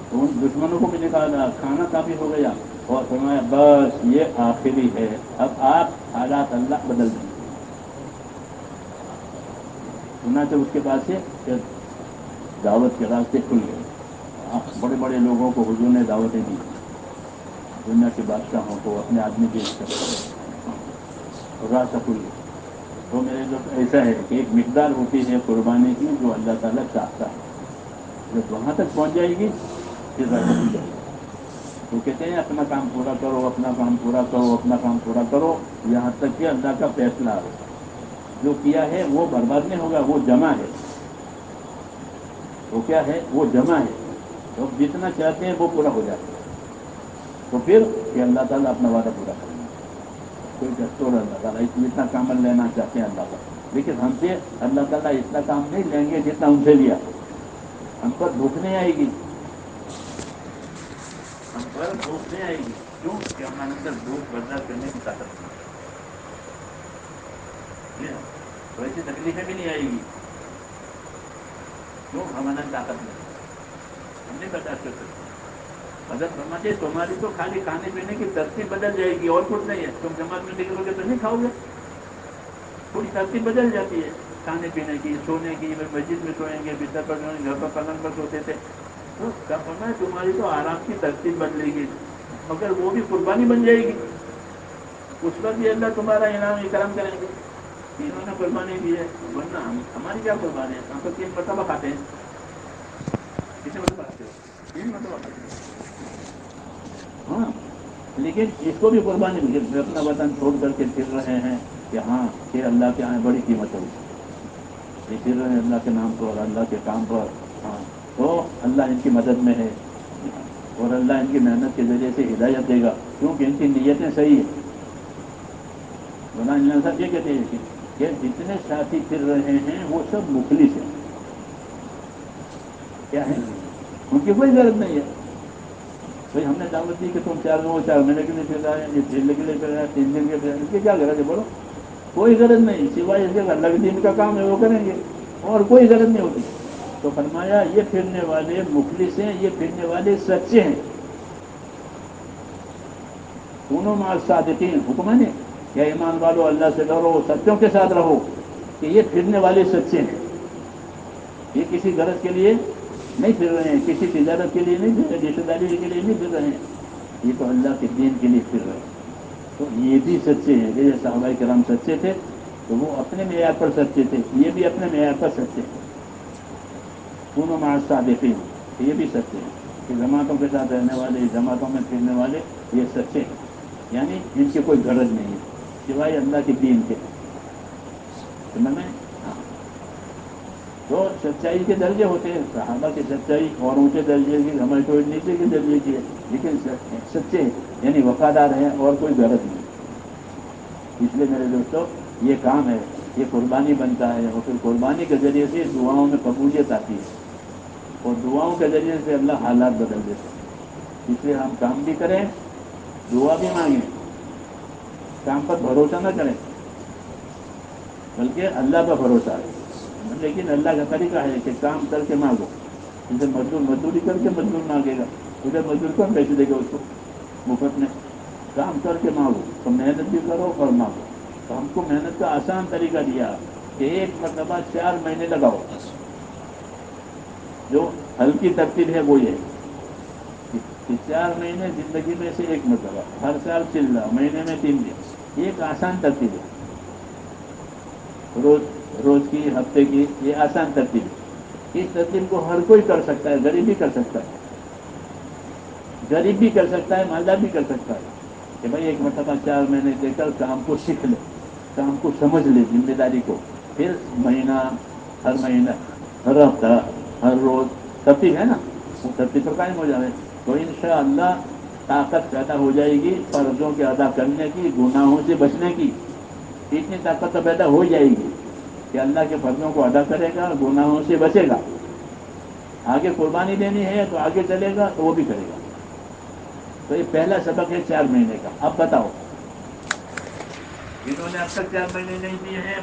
تو ان دشمنوں کو بھی نکالا, کھانا کافی ہو گیا اور فرمایا بس یہ آخری ہے, اب آپ حالات اللہ بدل دیں. سنا تو اس کے بعد سے دعوت کے راستے کھل گئے. بڑے بڑے لوگوں کو حضور نے دعوتیں دی, دنیا کے بادشاہوں کو, اپنے آدمی کے راستہ کھل گیا. تو میرے جو ایسا ہے کہ ایک مقدار ہوتی ہے قربانی کی جو اللہ تعالیٰ چاہتا ہے. جب وہاں تک پہنچ جائے گی پھر راستہ کھل جائے گا. تو کہتے ہیں اپنا کام پورا کرو, اپنا کام پورا کرو, اپنا کام پورا کرو, یہاں تک کہ اللہ کا فیصلہ ہو. جو کیا ہے وہ برباد نہیں ہوگا, وہ جمع ہے. وہ کیا ہے؟ وہ جمع ہے. تو جتنا چاہتے ہیں وہ پورا ہو جاتا ہے. تو پھر کہ اللہ تعالیٰ اپنا وعدہ پورا کریں گے. کوئی دستور اللہ تعالیٰ اتنا کام لینا چاہتے ہیں اللہ تعالیٰ, لیکن ہم سے اللہ تعالیٰ اتنا کام نہیں لیں گے جتنا ان سے لیا. ہم پر بھوک نہیں آئے گی, ہم پر بھوک نہیں آئے گی. کیوں کہ ہمارے اندر بھوک برداشت کرنے کی طاقت نہیں. تو ایسی تکلیفیں بھی نہیں آئے گی. کیوں؟ ہمارے طاقت نہیں, ہم نہیں برداشت کر سکتے. حضرت فرماتے ہیں تمہاری تو خالی کھانے پینے کی ترتیب بدل جائے گی اور کچھ نہیں ہے. تم جماعت میں نکلو گے تو نہیں کھاؤ گے, تھوڑی ترتیب بدل جاتی ہے کھانے پینے کی, سونے کی. مسجد میں سوئیں گے, بستر پر سوئیں گے, گھر پر پلنگ پر سوتے تھے. تو کیا فرمایا تمہاری تو آرام کی ترتیب بدلے گی, مگر وہ بھی قربانی بن جائے گی. اس پر بھی اللہ تمہارا انعام کرم کریں گے. انہوں نے قربانی دی ہے, ورنہ ہماری کیا قربانی ہے؟ ہم تو 3 مرتبہ کھاتے ہیں. کتنے مرتبہ کھاتے ہو؟ 3 مرتبہ کھاتے ہیں. ہاں, لیکن اس کو بھی قربانی مل گئی. اپنا وطن چھوڑ کر کے پھر رہے ہیں کہ ہاں یہ اللہ کے یہاں بڑی قیمت ہے. یہ پھر رہے ہیں اللہ کے نام پر, اللہ کے کام پر. ہاں, تو اللہ ان کی مدد میں ہے اور اللہ ان کی محنت کے ذریعے سے ہدایت دے گا, کیونکہ ان کی نیتیں صحیح ہیں. مولانا صاحب یہ کہتے ہیں کہ جتنے ساتھی پھر رہے ہیں وہ سب مخلص ہیں. کیا ہے, ان کی کوئی غرض نہیں ہے. بھائی ہم نے دعوت دی کہ تم 4 مہینے کے لیے پھر رہے ہیں, 3 دن کے لیے پھر رہے ہیں, 3 دن کے پھر, اس کی کیا غرض ہے بولو؟ کوئی غرض نہیں, سوائے اس کے اللہ کے دین کا کام ہے وہ کریں گے, اور کوئی غرض نہیں ہوتی. تو فرمایا یہ پھرنے والے مخلص ہیں, یہ پھرنے والے سچے ہیں. دونوں مع الصادقین, حکم ہے یا ایمان والو اللہ سے ڈرو, سچوں کے ساتھ رہو. کہ یہ پھرنے والے سچے ہیں, یہ کسی غرض کے لیے نہیں پھر رہے ہیں, کسی تجارت کے لیے نہیں پھر رہے, رشتہ داری کے لیے نہیں پھر رہے ہیں, یہ تو اللہ کے دین کے لیے پھر رہے ہیں. تو یہ بھی سچے ہیں. جیسے صحابہ کرام سچے تھے تو وہ اپنے معیار پر سچے تھے, یہ بھی اپنے معیار پر سچے ہیں. دونوں مع الصادقین, یہ بھی سچے ہیں کہ جماعتوں کے ساتھ رہنے والے, جماعتوں میں پھرنے والے, یہ سچے ہیں. یعنی ان کی کوئی غرض نہیں ہے سوائے اللہ کے دین کے. سمجھ میں؟ ہاں. تو سچائی کے درجے ہوتے ہیں. صحابہ کی سچائی اور اونچے درجے کی, ہمارے کوئی نیچے کے درجے کی ہے, لیکن سچے یعنی وفادار ہیں اور کوئی غرض نہیں. اس لیے میرے دوستوں یہ کام ہے, یہ قربانی بنتا ہے, اور پھر قربانی کے ذریعے سے دعاؤں میں قبولیت آتی ہے, اور دعاؤں کے ذریعے سے اللہ حالات بدل دیتے ہیں. اس لیے ہم کام بھی کریں, دعا بھی مانگیں, کام پر بھروسہ نہ کریں بلکہ اللہ پر بھروسہ ہے. لیکن اللہ کا طریقہ ہے کہ کام کر کے مانگو. جیسے مزدوری کر کے مزدور مانگے گا, ادھر مزدور کون پیسے دے گا اس کو مفت میں؟ کام کر کے مانگو, تو محنت بھی کرو اور مانگو. تو ہم کو محنت کا آسان طریقہ دیا کہ 1 مرتبہ 4 مہینے لگاؤ. جو ہلکی ترتیب ہے وہ یہ کہ 4 مہینے زندگی میں سے 1 مرتبہ, ہر سال چل رہا, مہینے میں 3 دن. یہ ایک آسان ترتیب ہے. روز کی, ہفتے کی, یہ آسان ترتیب ہے. اس ترتیب کو ہر کوئی کر سکتا ہے. غریب بھی کر سکتا ہے, غریب بھی کر سکتا ہے, مالدار بھی کر سکتا ہے. کہ بھائی 1 مرتبہ 4 مہینے دے کر کام کو سیکھ لے, کام کو سمجھ لے, ذمہ داری کو. پھر مہینہ, ہر ہفتہ, ہر روز ترتیب ہے نا, وہ ترتیب پر قائم ہو جائے تو انشاءاللہ طاقت پیدا ہو جائے گی فرضوں کے ادا کرنے کی, گناہوں سے بچنے کی. اتنی طاقت تو پیدا ہو جائے گی کہ اللہ کے فرضوں کو ادا کرے گا, گناہوں سے بچے گا. آگے قربانی دینی ہے تو آگے چلے گا تو وہ بھی کرے گا. تو یہ پہلا سبق ہے 4 مہینے کا. اب بتاؤ, انہوں نے اب تک 4 مہینے نہیں دیے ہیں.